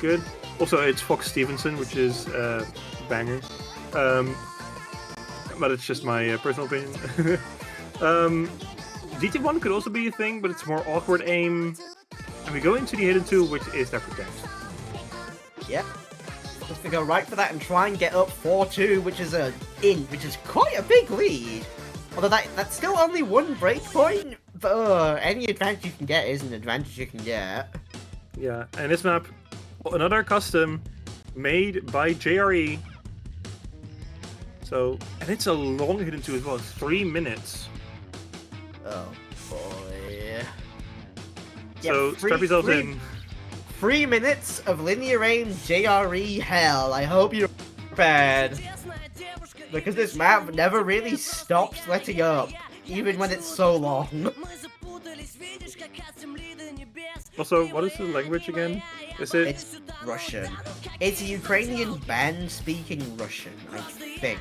Speaker 1: good. Also, it's Fox Stevenson, which is banger. But it's just my personal opinion. DT1 could also be a thing, but it's more awkward aim. And we go into the Hidden 2, which is their Protect.
Speaker 2: Yep. Just to go right for that and try and get up 4-2, which is quite a big lead. Although that's still only 1 breakpoint, but any advantage you can get is an advantage you can get.
Speaker 1: Yeah, and this map, another custom made by JRE. So, and it's a long Hidden 2 as well, 3 minutes.
Speaker 2: Oh boy.
Speaker 1: So, strap yourselves in.
Speaker 2: 3 minutes of linear aim JRE hell. I hope you're prepared. Because this map never really stops letting up, even when it's so long.
Speaker 1: Also, what is the language again?
Speaker 2: It's Russian. It's a Ukrainian band speaking Russian, I think.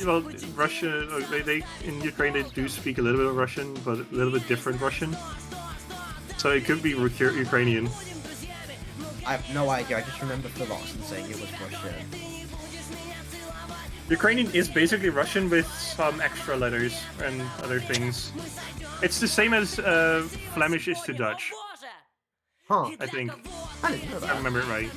Speaker 1: Well, Russian, they in Ukraine they do speak a little bit of Russian, but a little bit different Russian. So it could be Ukrainian.
Speaker 2: I have no idea, I just remember Philoxen saying it was Russian.
Speaker 1: Ukrainian is basically Russian with some extra letters and other things. It's the same as Flemish is to Dutch.
Speaker 2: Huh.
Speaker 1: I think.
Speaker 2: I didn't know that.
Speaker 1: I remember it right.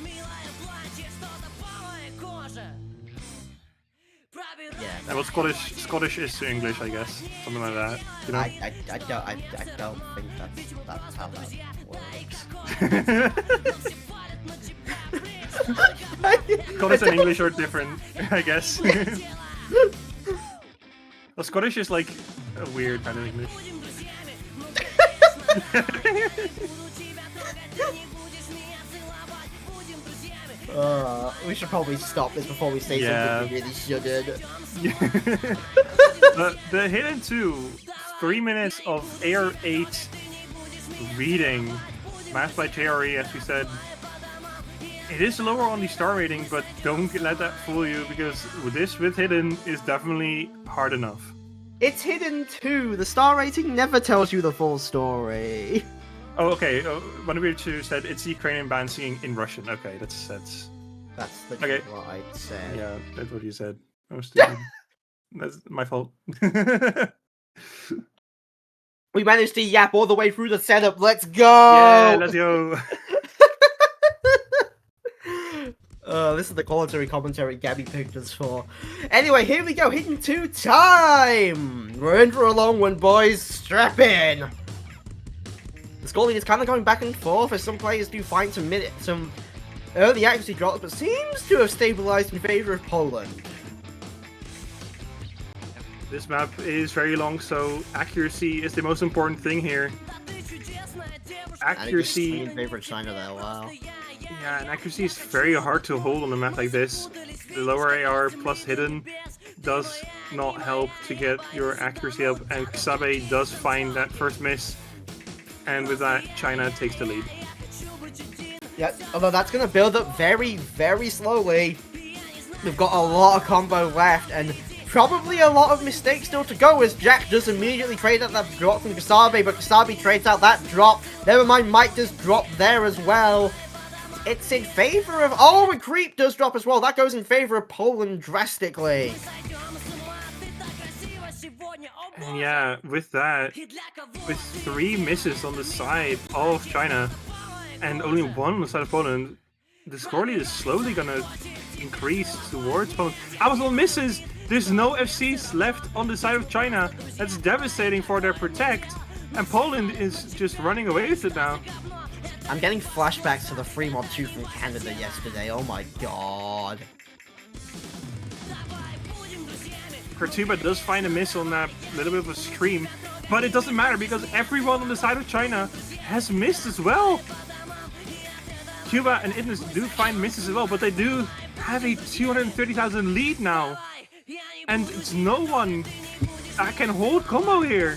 Speaker 2: Yeah.
Speaker 1: And well, Scottish is to English, I guess. Something like that. You know?
Speaker 2: I don't think that's how that works.
Speaker 1: Scottish and English are different, I guess. Well, Scottish is like a weird kind of English.
Speaker 2: We should probably stop this before we say something we really shouldn't.
Speaker 1: The Hidden 2, 3 minutes of AR8 reading, math by JRE, as we said. It is lower on the star rating, but don't let that fool you, because this with Hidden is definitely hard enough.
Speaker 2: It's Hidden 2. The star rating never tells you the full story.
Speaker 1: Oh, okay. One of you two said it's the Ukrainian band singing in Russian. Okay, that's
Speaker 2: okay. What I said.
Speaker 1: Yeah, that's what you said. Oh, stupid. That's my fault.
Speaker 2: We managed to yap all the way through the setup. Let's go!
Speaker 1: Yeah, let's go.
Speaker 2: This is the quality commentary Gabby picked us for. Anyway, here we go. Hidden 2 time! We're in for a long one, boys. Strap in! The scoring is kind of going back and forth as some players do find some early accuracy drops, but seems to have stabilized in favor of Poland.
Speaker 1: This map is very long, so accuracy is the most important thing here. Accuracy
Speaker 2: in favor of China there. Wow.
Speaker 1: Yeah, and accuracy is very hard to hold on a map like this. The lower AR plus Hidden does not help to get your accuracy up, and Xabe does find that first miss, and with that, China takes the lead.
Speaker 2: Yeah, although that's going to build up very, very slowly. We've got a lot of combo left, and probably a lot of mistakes still to go, as Jack just immediately trades out that drop from Kasabe, but Kasabe trades out that drop. Never mind, Mike does drop there as well. It's in favor of... Oh, and Creep does drop as well. That goes in favor of Poland drastically.
Speaker 1: And yeah, with that, with 3 misses on the side of China, and only 1 on the side of Poland, the score lead is slowly gonna increase towards Poland. Amazon misses! There's no FCs left on the side of China. That's devastating for their protect, and Poland is just running away with it now.
Speaker 2: I'm getting flashbacks to the 3-mod 2 from Canada yesterday. Oh my god.
Speaker 1: Kurtuba does find a miss on that little bit of a stream, but it doesn't matter because everyone on the side of China has missed as well. Cuba and Idnis do find misses as well, but they do have a 230,000 lead now. And it's no one that can hold combo here.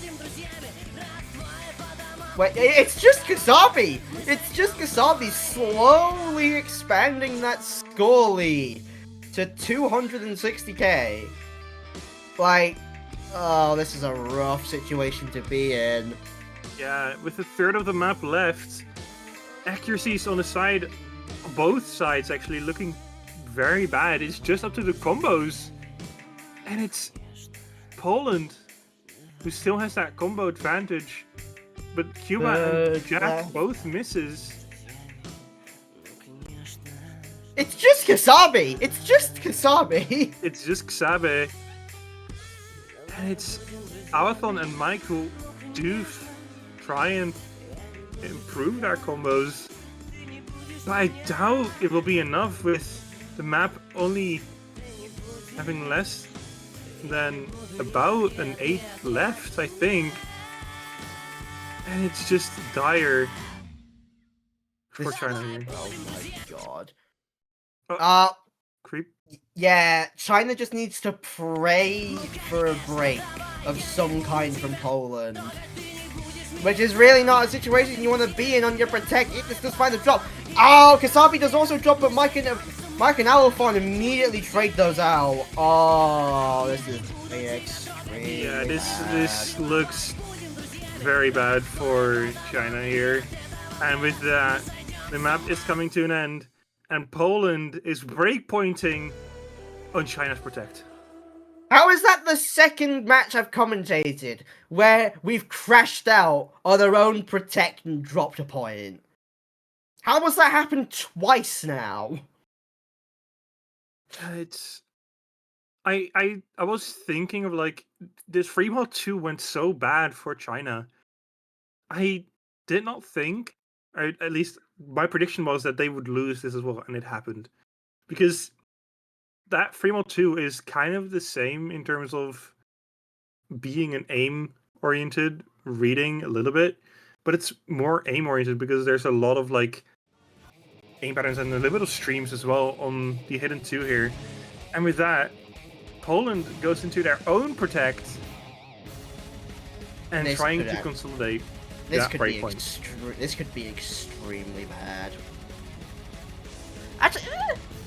Speaker 2: Wait, it's just Kasabi! It's just Kasabi slowly expanding that score lead to 260k. Like, oh, this is a rough situation to be in.
Speaker 1: Yeah, with a third of the map left, accuracies on the side, both sides actually looking very bad. It's just up to the combos. And it's Poland who still has that combo advantage. But Cuba and Jack both misses.
Speaker 2: It's just Kasabi! It's just Kasabi!
Speaker 1: It's just Xabe. And it's Awathon and Mike who do try and improve their combos. But I doubt it will be enough with the map only having less than about an 8 left, I think. And it's just dire for China here.
Speaker 2: Oh my god.
Speaker 1: Creep.
Speaker 2: Yeah, China just needs to pray for a break of some kind from Poland. Which is really not a situation you want to be in on your protect. It just does find the drop. Oh, Kasabi does also drop, but Mike and Alphon immediately trade those out. Oh, this is extremely
Speaker 1: Yeah, this looks very bad for China here. And with that, the map is coming to an end, and Poland is breakpointing on China's protect.
Speaker 2: How is that the second match I've commentated where we've crashed out on our own protect and dropped a point? How has that happened twice now?
Speaker 1: It's... I was thinking of, like, this 3-mod 2 went so bad for China. I did not think, or at least my prediction was that they would lose this as well, and it happened. Because that 3-mod 2 is kind of the same in terms of being an aim-oriented reading a little bit, but it's more aim-oriented because there's a lot of like aim patterns and a little bit of streams as well on the hidden 2 here. And with that, Poland goes into their own protect and trying to consolidate.
Speaker 2: This could be extremely bad. Actually,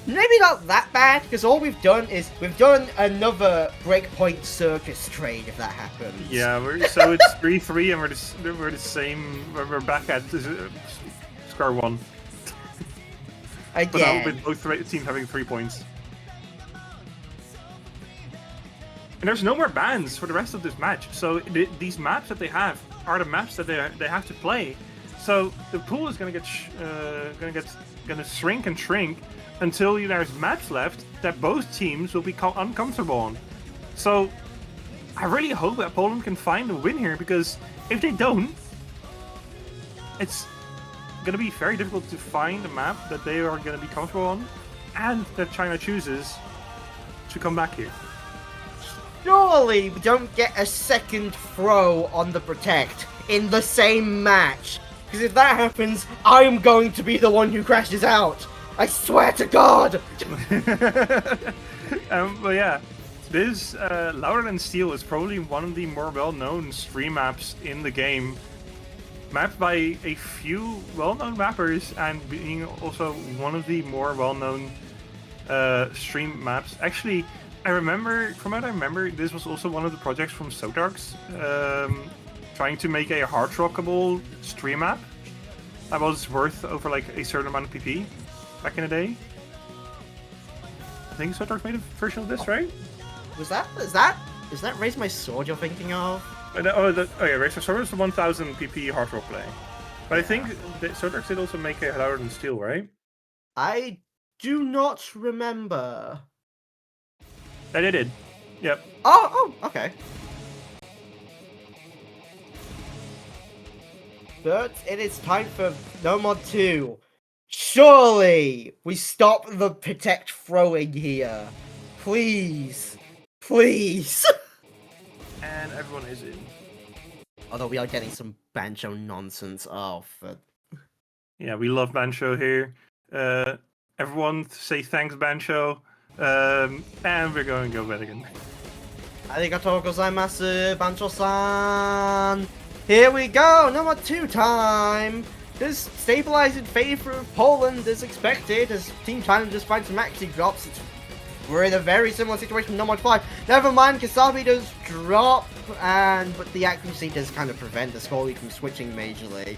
Speaker 2: maybe not that bad, because all we've done is we've done another breakpoint circus trade. If that happens,
Speaker 1: yeah. So it's 3-3, and we're the same. We're back at square one.
Speaker 2: Again,
Speaker 1: but now with both teams having 3 points. And there's no more bans for the rest of this match. So these maps that they have are the maps that they have to play. So the pool is gonna shrink and shrink until there's maps left that both teams will be uncomfortable on. So I really hope that Poland can find a win here, because if they don't, it's gonna be very difficult to find a map that they are gonna be comfortable on, and that China chooses to come back here.
Speaker 2: Surely we don't get a second throw on the protect in the same match. Because if that happens, I'm going to be the one who crashes out. I swear to God!
Speaker 1: But yeah, this Louder Than Steel is probably one of the more well-known stream maps in the game. Mapped by a few well-known mappers, and being also one of the more well-known stream maps. Actually, from what I remember, this was also one of the projects from Sotarks, trying to make a hard rockable stream map that was worth over like a certain amount of PP back in the day. I think Sotarks made a version of this, right?
Speaker 2: Is that Raise My Sword you're thinking of?
Speaker 1: Yeah, Raise My Sword was the 1000 PP hard rock play. But yeah. I think that Sotarks did also make a Louder Than Steel, right?
Speaker 2: I do not remember.
Speaker 1: Yeah, they did. Yep.
Speaker 2: Oh, okay. But it is time for No Mod 2. Surely we stop the protect throwing here. Please. Please.
Speaker 1: And everyone is in.
Speaker 2: Although we are getting some Bancho nonsense.
Speaker 1: Yeah, we love Bancho here. Everyone say thanks, Bancho. And we're going to go back again.
Speaker 2: Arigatou gozaimasu, Bancho-san! Here we go! No More 2 time! This stabilized in favor of Poland is expected as Team China just finds some accuracy drops. We're in a very similar situation with No More 5. Never mind, Kasabi does drop, but the accuracy does kind of prevent the score lead from switching majorly.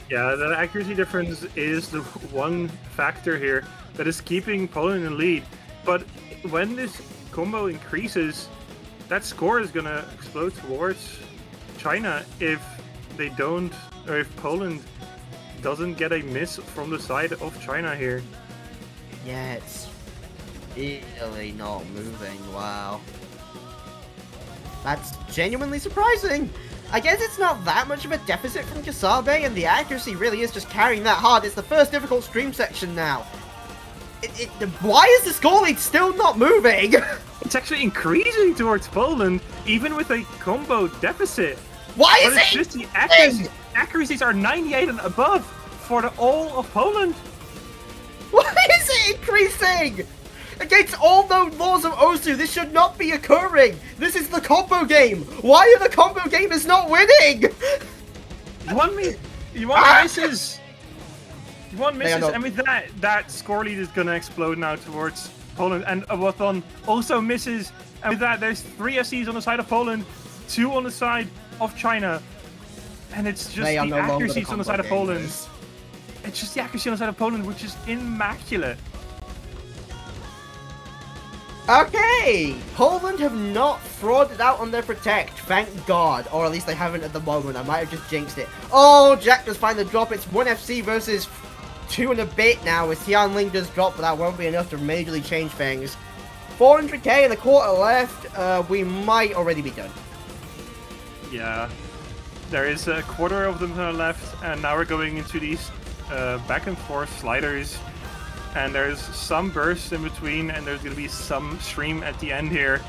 Speaker 1: Yeah, the accuracy difference is the one factor here that is keeping Poland in the lead. But when this combo increases, that score is gonna explode towards China if they don't, or if Poland doesn't get a miss from the side of China here.
Speaker 2: Yeah, it's really not moving. Wow. That's genuinely surprising. I guess it's not that much of a deficit from Kasabe, and the accuracy really is just carrying that hard. It's the first difficult stream section now. Why is the score lead still not moving?
Speaker 1: It's actually increasing towards Poland, even with a combo deficit.
Speaker 2: Why is
Speaker 1: it? Just the accuracies are 98 and above for the all of Poland.
Speaker 2: Why is it increasing? Against all known laws of Osu, this should not be occurring. This is the combo game. Why are the combo gamers not winning?
Speaker 1: You want misses. You want misses, and with that score lead is gonna explode now towards Poland, and Awathon also misses, and with that there's 3 SCs on the side of Poland, 2 on the side of China, and it's just the accuracies on the side of Poland. It's just the accuracy on the side of Poland, which is immaculate.
Speaker 2: Okay, Poland have not frauded out on their protect, thank God, or at least they haven't at the moment. I might have just jinxed it. Oh, Jack does find the drop. It's 1 FC versus 2 and a bit now, as Tianling does drop, but that won't be enough to majorly change things. 400k and a quarter left. We might already be done.
Speaker 1: Yeah, there is a quarter of them left, and now we're going into these back and forth sliders, and there's some bursts in between, and there's gonna be some stream at the end here,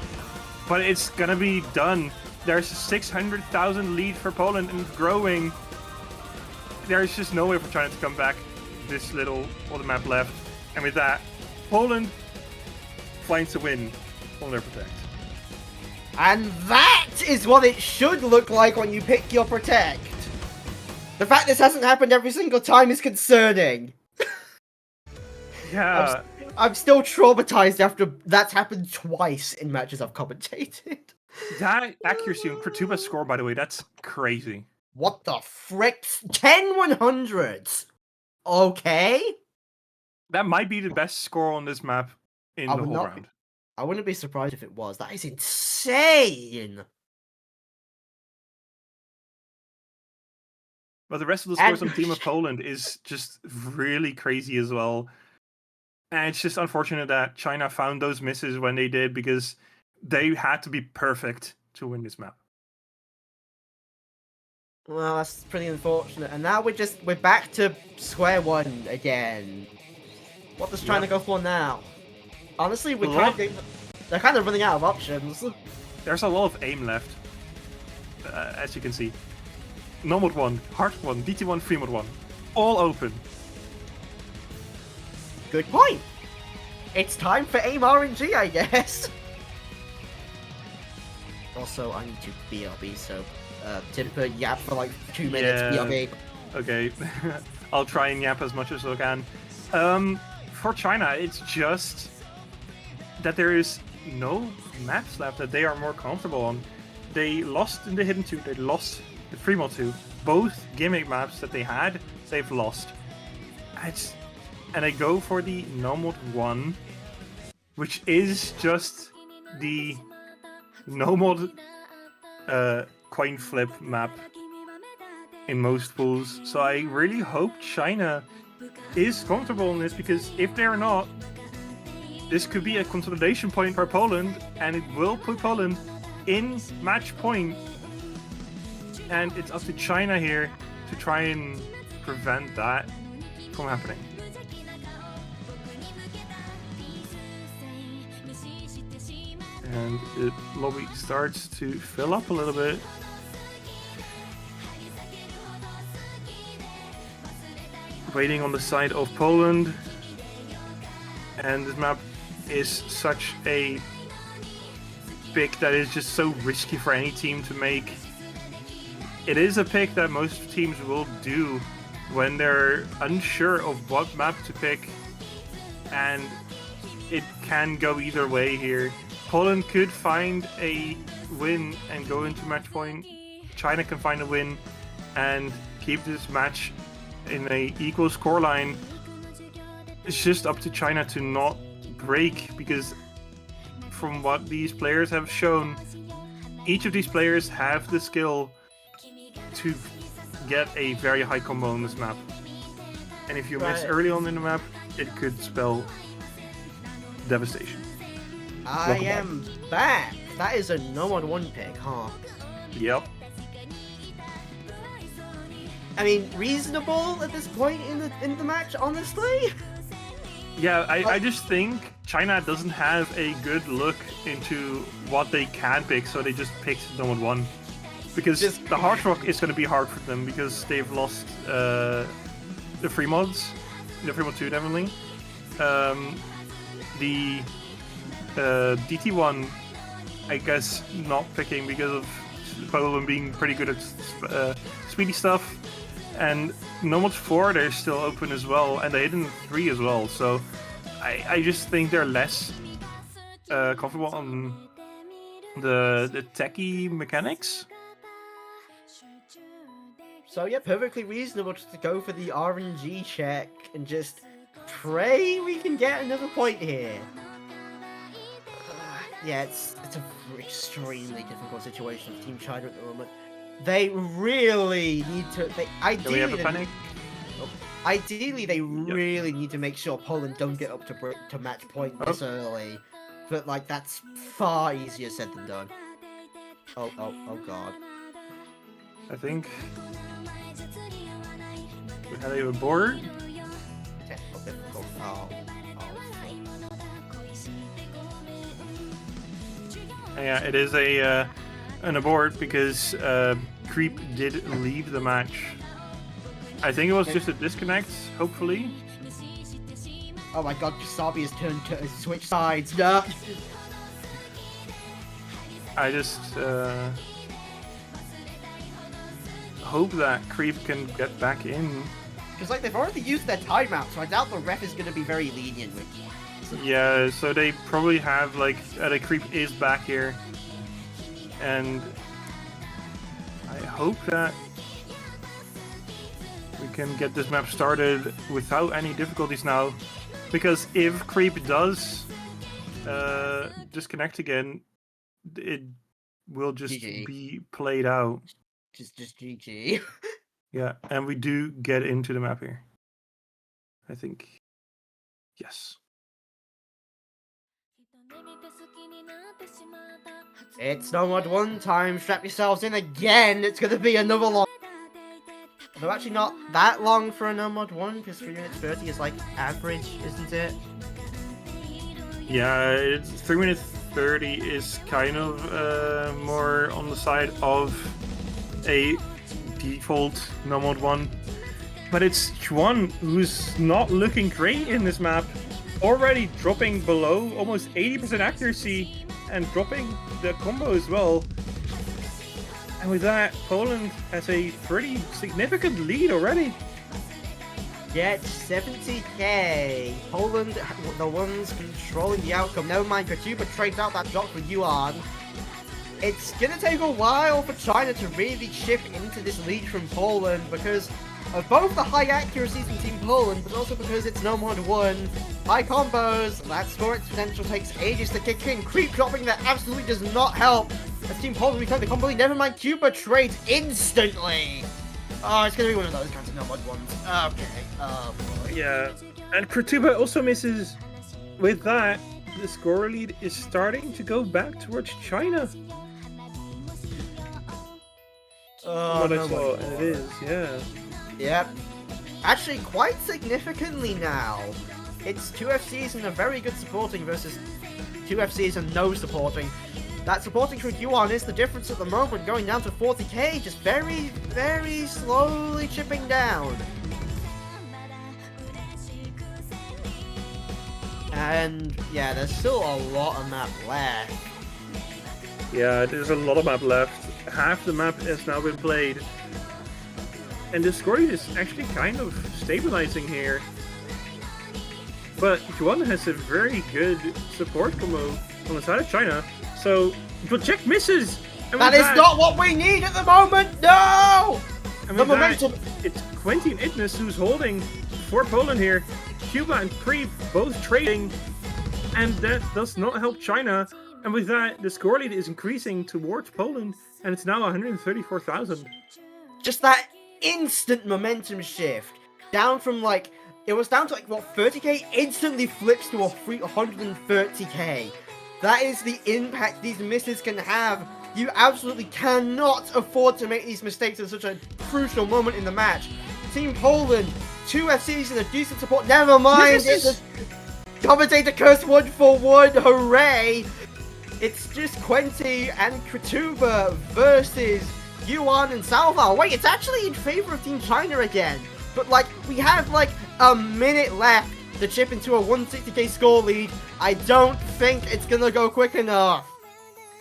Speaker 1: but it's gonna be done. There's a 600,000 lead for Poland and growing. There's just no way for China to come back this little on the map left. And with that, Poland finds a win on their protect.
Speaker 2: And that is what it should look like when you pick your protect. The fact this hasn't happened every single time is concerning.
Speaker 1: Yeah.
Speaker 2: I'm still traumatized after that's happened twice in matches I've commentated.
Speaker 1: That accuracy on Kurtuba's score, by the way, that's crazy.
Speaker 2: What the frick? 10 100s! Okay?
Speaker 1: That might be the best score on this map in the whole round.
Speaker 2: I wouldn't be surprised if it was. That is insane!
Speaker 1: But the rest of the scores on Team of Poland is just really crazy as well. And it's just unfortunate that China found those misses when they did, because they had to be perfect to win this map.
Speaker 2: Well, that's pretty unfortunate. And now we're back to square one again. What does China go for now? Honestly, they're kind of running out of options.
Speaker 1: There's a lot of aim left, as you can see. No mode 1, hard 1, DT 1, free mode 1. All open.
Speaker 2: Good point. It's time for aim RNG, I guess. Also, I need to BRB, so Timper yap for like 2 minutes, BRB.
Speaker 1: Okay, I'll try and yap as much as I can. For China, it's just that there is no maps left that they are more comfortable on. They lost in the Hidden 2, they lost the Free Mod 2. Both gimmick maps that they had, they've lost. And I go for the No Mod 1, which is just the No Mod coin flip map in most pools. So I really hope China is comfortable in this, because if they're not, this could be a consolidation point for Poland, and it will put Poland in match point. And it's up to China here to try and prevent that from happening. And the lobby starts to fill up a little bit. Waiting on the side of Poland. And this map is such a pick that is just so risky for any team to make. It is a pick that most teams will do when they're unsure of what map to pick. And it can go either way here. Poland could find a win and go into match point. China can find a win and keep this match in a equal scoreline. It's just up to China to not break, because from what these players have shown, each of these players have the skill to get a very high combo on this map. And if you miss early on in the map, it could spell devastation.
Speaker 2: I am back. That is a no on one pick, huh?
Speaker 1: Yep.
Speaker 2: I mean, reasonable at this point in the match, honestly.
Speaker 1: Yeah, I just think China doesn't have a good look into what they can pick, so they just picked no on one. Because the hard rock is going to be hard for them, because they've lost the free mods, the free mod 2 definitely. The DT1, I guess, not picking because of Poland being pretty good at speedy stuff. And No Mod 4, they're still open as well, and the Hidden 3 as well. So I just think they're less comfortable on the techie mechanics.
Speaker 2: So yeah, perfectly reasonable just to go for the RNG check and just pray we can get another point here. Yeah, it's a extremely difficult situation for Team China at the moment. They really need to.
Speaker 1: Do we have a panic?
Speaker 2: Ideally, they really need to make sure Poland don't get up to match point this early. But like, that's far easier said than done. Oh god.
Speaker 1: I think we had a board.
Speaker 2: Technical difficult.
Speaker 1: Yeah, it is a an abort because Creep did leave the match. I think it was just a disconnect, hopefully.
Speaker 2: Oh my god, Kasabi has turned to switch sides. No.
Speaker 1: I just hope that Creep can get back in.
Speaker 2: Because like they've already used their timeout, so I doubt the ref is going to be very lenient with you.
Speaker 1: Yeah, so they probably have like the Creep is back here, and I hope that we can get this map started without any difficulties now, because if Creep does disconnect again, it will just
Speaker 2: GG.
Speaker 1: be played out.
Speaker 2: Just GG.
Speaker 1: Yeah, and we do get into the map here. I think. Yes.
Speaker 2: It's no mod 1 time. Strap yourselves in again. It's going to be another long. Though actually not that long for a no mod 1, because 3 minutes 30 is like average, isn't it?
Speaker 1: Yeah, it's 3 minutes 30 is kind of more on the side of a default no mod 1. But it's Chuan who's not looking great in this map. Already dropping below almost 80% accuracy and dropping the combo as well. And with that, Poland has a pretty significant lead already.
Speaker 2: Yeah, it's 70k. Poland, the ones controlling the outcome. Never mind, Katuba trades out that drop for Yuan. It's gonna take a while for China to really chip into this lead from Poland because of both the high accuracies in Team Poland, but also because it's no mod 1. High combos, that score potential takes ages to kick in. Creep dropping that absolutely does not help. As Team Poland reclaim the combo, never mind Cuba trades instantly. Oh, it's gonna be one of those kinds of no mod ones. Okay, oh boy.
Speaker 1: Yeah, and Kratuba also misses. With that, the score lead is starting to go back towards China.
Speaker 2: Oh,
Speaker 1: what I saw, and it is, yeah.
Speaker 2: Yep. Actually, quite significantly now. It's 2FCs and a very good supporting versus 2FCs and no supporting. That supporting for Yuan is the difference at the moment, going down to 40k, just very, very slowly chipping down. And yeah, there's still a lot of map left.
Speaker 1: Yeah, there's a lot of map left. Half the map has now been played. And the score is actually kind of stabilizing here. But Yuan has a very good support combo on the side of China. So, but check misses! And
Speaker 2: That is not what we need at the moment! No!
Speaker 1: And
Speaker 2: the
Speaker 1: with
Speaker 2: momentum!
Speaker 1: That, it's Quentin Itness who's holding for Poland here. Cuba and Creep both trading. And that does not help China. And with that, the score lead is increasing towards Poland. And it's now 134,000.
Speaker 2: Just that instant momentum shift. Down from like, it was down to like, what, 30k? Instantly flips to a 130k. That is the impact these misses can have. You absolutely cannot afford to make these mistakes at such a crucial moment in the match. Team Poland, 2 FCs and a decent support. Never mind, it's a commentator curse 1 for 1. Hooray! It's just Quenti and Kratuba versus Yuan and Salva. Wait, it's actually in favor of Team China again. But like, we have like a minute left to chip into a 160k score lead. I don't think it's gonna go quick enough.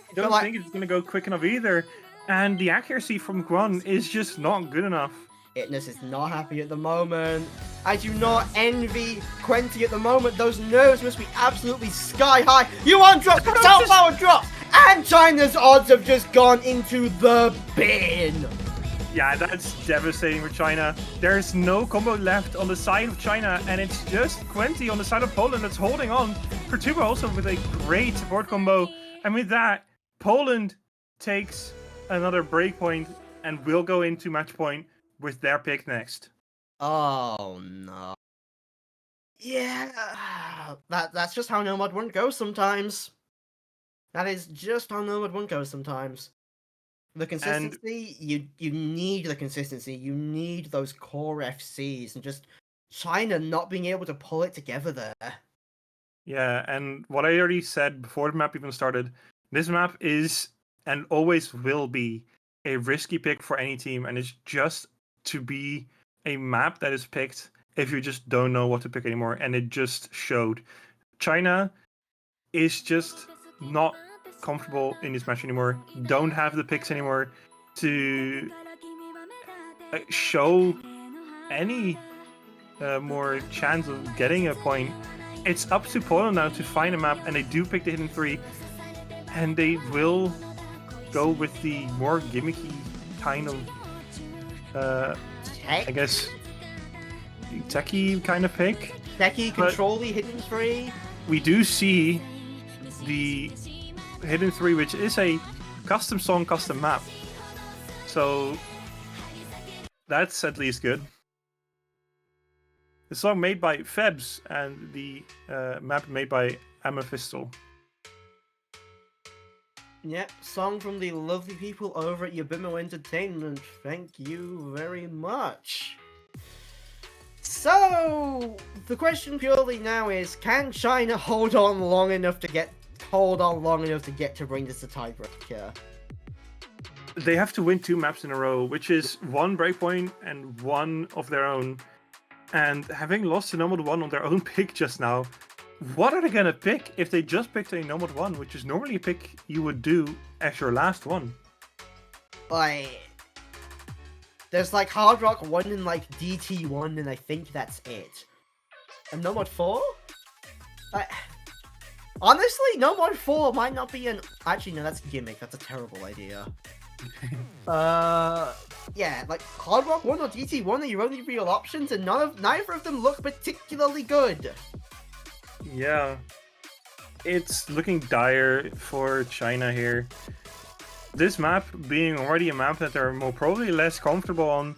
Speaker 1: I don't think it's gonna go quick enough either. And the accuracy from Guan is just not good enough.
Speaker 2: Itness is not happy at the moment. I do not envy Quenti at the moment. Those nerves must be absolutely sky high. Yuan drops, Salva drops, and China's odds have just gone into the bin.
Speaker 1: Yeah, that's devastating for China. There's no combo left on the side of China, and it's just Quenti on the side of Poland that's holding on. Kratuba also with a great support combo. And with that, Poland takes another breakpoint and will go into match point with their pick next.
Speaker 2: Oh no. Yeah, that's just how no mod 1 goes sometimes. That is just how no mod 1 goes sometimes. The consistency, you need the consistency. You need those core FCs, and just China not being able to pull it together there.
Speaker 1: Yeah, and what I already said before the map even started, this map is and always will be a risky pick for any team, and it's just to be a map that is picked if you just don't know what to pick anymore, and it just showed. China is just not comfortable in this match anymore, don't have the picks anymore to show any more chance of getting a point. It's up to Poland now to find a map, and they do pick the hidden 3, and they will go with the more gimmicky kind of, I guess, techie kind of pick.
Speaker 2: Techie, control the hidden 3.
Speaker 1: We do see the hidden 3, which is a custom song, custom map. So that's at least good. The song made by Febs and the map made by Amethystal.
Speaker 2: Yep, song from the lovely people over at Yabimo Entertainment. Thank you very much. So, the question purely now is, can China hold on long enough to get to bring this to tiebreaker?
Speaker 1: They have to win 2 maps in a row, which is 1 breakpoint and 1 of their own. And having lost to Nomad 1 on their own pick just now, what are they gonna pick if they just picked a Nomad 1, which is normally a pick you would do as your last one?
Speaker 2: Like, there's like Hard Rock 1 and like DT 1, and I think that's it. And Nomad 4? Honestly, Nomad 4 might not be an... Actually, no, that's a gimmick. That's a terrible idea. Yeah, like Hard Rock 1 or DT 1 are your only real options, and neither of them look particularly good.
Speaker 1: Yeah, it's looking dire for China here. This map being already a map that they're probably less comfortable on,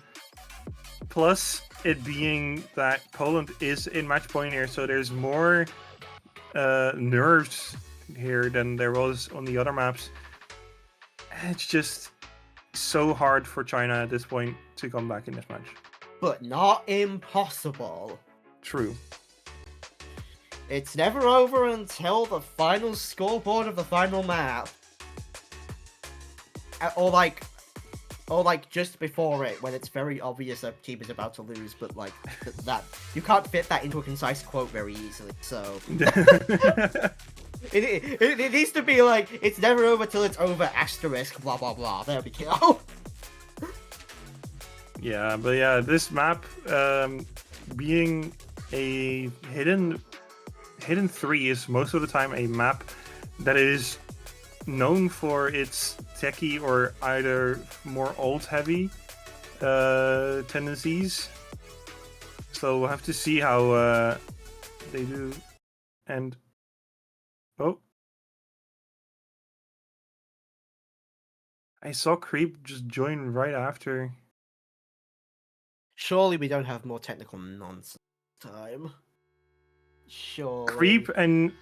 Speaker 1: plus it being that Poland is in match point here, so there's more nerves here than there was on the other maps. It's just so hard for China at this point to come back in this match.
Speaker 2: But not impossible.
Speaker 1: True.
Speaker 2: It's never over until the final scoreboard of the final map. Or like just before it, when it's very obvious a team is about to lose, but like that you can't fit that into a concise quote very easily. So it needs to be like, it's never over till it's over, asterisk, blah blah blah. There we go.
Speaker 1: Yeah, but yeah, this map being a hidden 3 is most of the time a map that is known for its techie or either more ult heavy tendencies. So we'll have to see how they do. And I saw Creep just join right after.
Speaker 2: Surely we don't have more technical nonsense time. Sure.
Speaker 1: Creep and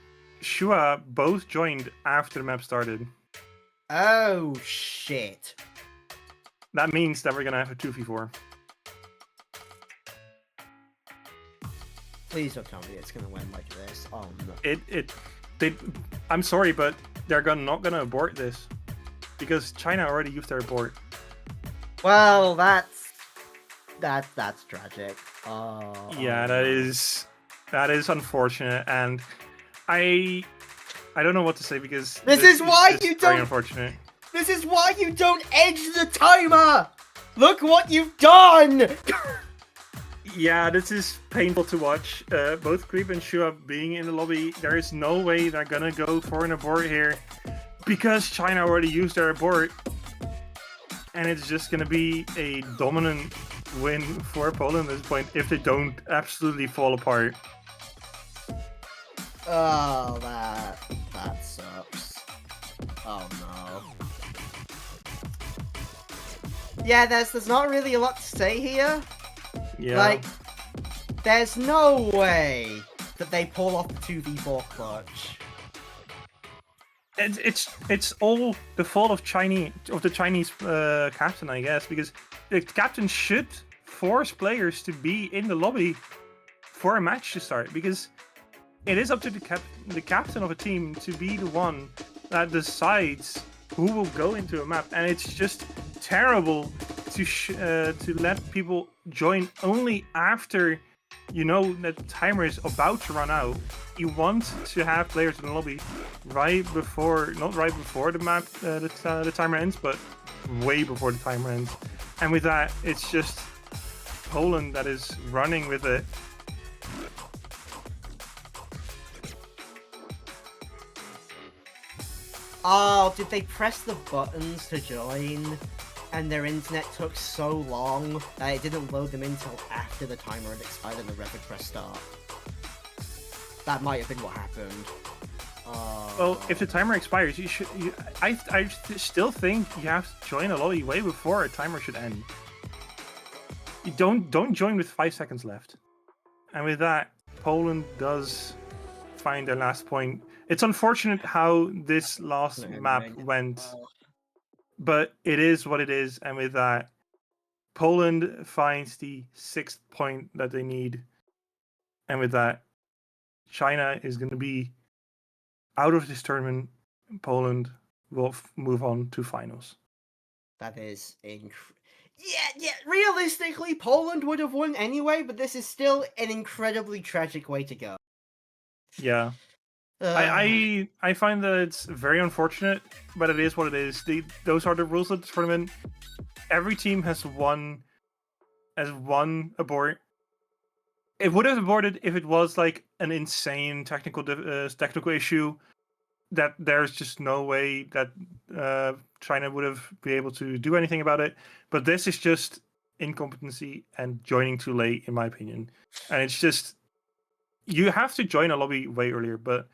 Speaker 1: Shua both joined after the map started.
Speaker 2: Oh shit.
Speaker 1: That means that we're gonna have a 2v4.
Speaker 2: Please don't tell me it's gonna win like this. Oh no.
Speaker 1: I'm sorry, but they're not gonna abort this because China already used their abort.
Speaker 2: Well, that's tragic.
Speaker 1: Yeah, that is unfortunate, and I don't know what to say because
Speaker 2: this is why you
Speaker 1: very
Speaker 2: don't.
Speaker 1: Unfortunate.
Speaker 2: This is why you don't edge the timer. Look what you've done.
Speaker 1: Yeah, this is painful to watch. Both Creep and Shua being in the lobby, there is no way they're gonna go for an abort here because China already used their abort, and it's just gonna be a dominant win for Poland at this point if they don't absolutely fall apart.
Speaker 2: Oh, that sucks. Oh no. Yeah, there's not really a lot to say here.
Speaker 1: Yeah.
Speaker 2: Like, there's no way that they pull off the 2v4 clutch.
Speaker 1: It's all the fault of the Chinese captain, I guess, because the captain should force players to be in the lobby for a match to start, because it is up to the captain of a team to be the one that decides who will go into a map, and it's just terrible to let people join only after you know that the timer is about to run out. You want to have players in the lobby right before, not right before the map, the timer ends, but way before the timer ends. And with that, it's just Poland that is running with it.
Speaker 2: Oh, did they press the buttons to join? And their internet took so long that it didn't load them until after the timer had expired and the ref had pressed start. That might have been what happened.
Speaker 1: Well, if the timer expires, you should. I still think you have to join a lobby way before a timer should end. You don't join with 5 seconds left. And with that, Poland does find their last point. It's unfortunate how this last map went, but it is what it is. And with that, Poland finds the 6th point that they need. And with that, China is going to be out of this tournament. Poland will move on to finals.
Speaker 2: That is yeah. Realistically, Poland would have won anyway, but this is still an incredibly tragic way to go.
Speaker 1: Yeah. I find that it's very unfortunate, but it is what it is. Those are the rules of the tournament. Every team has one abort. It would have aborted if it was like an insane technical issue that there's just no way that China would have been able to do anything about it. But this is just incompetency and joining too late, in my opinion. And it's just, you have to join a lobby way earlier, but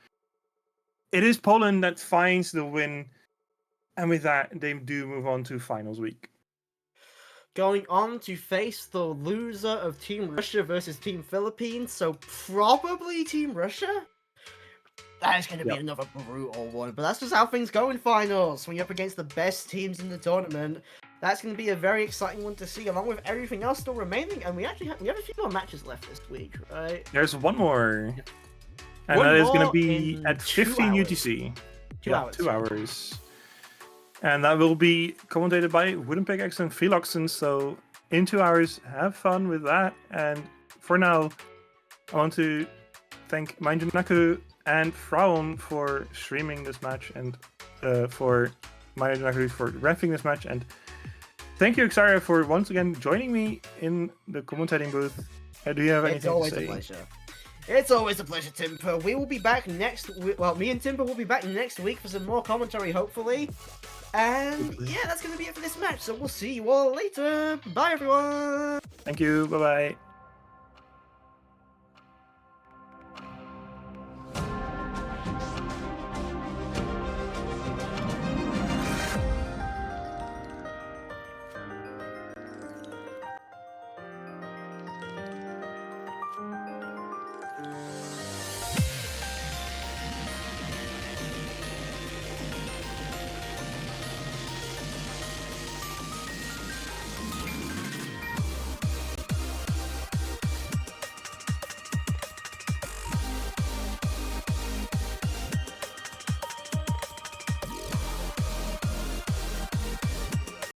Speaker 1: it is Poland that finds the win. And with that, they do move on to finals week.
Speaker 2: Going on to face the loser of Team Russia versus Team Philippines, so probably Team Russia? That is going to be another brutal one, but that's just how things go in finals. When you're up against the best teams in the tournament, that's going to be a very exciting one to see, along with everything else still remaining. And we actually have a few more matches left this week, right?
Speaker 1: There's one more, and that is going to be at 15 UTC.
Speaker 2: 2 hours.
Speaker 1: 2 hours. And that will be commentated by Wooden Pickaxe and Philoxen. So in 2 hours, have fun with that. And for now, I want to thank Mindjanaku and Frauen for streaming this match, and for Mindjanaku for reffing this match. And thank you, Xaria, for once again joining me in the commentating booth. Do you have anything to say?
Speaker 2: It's always a pleasure. It's always a pleasure, Timper. We will be back next week. Well, me and Timper will be back next week for some more commentary, hopefully. And yeah, that's going to be it for this match. So we'll see you all later. Bye, everyone.
Speaker 1: Thank you. Bye-bye.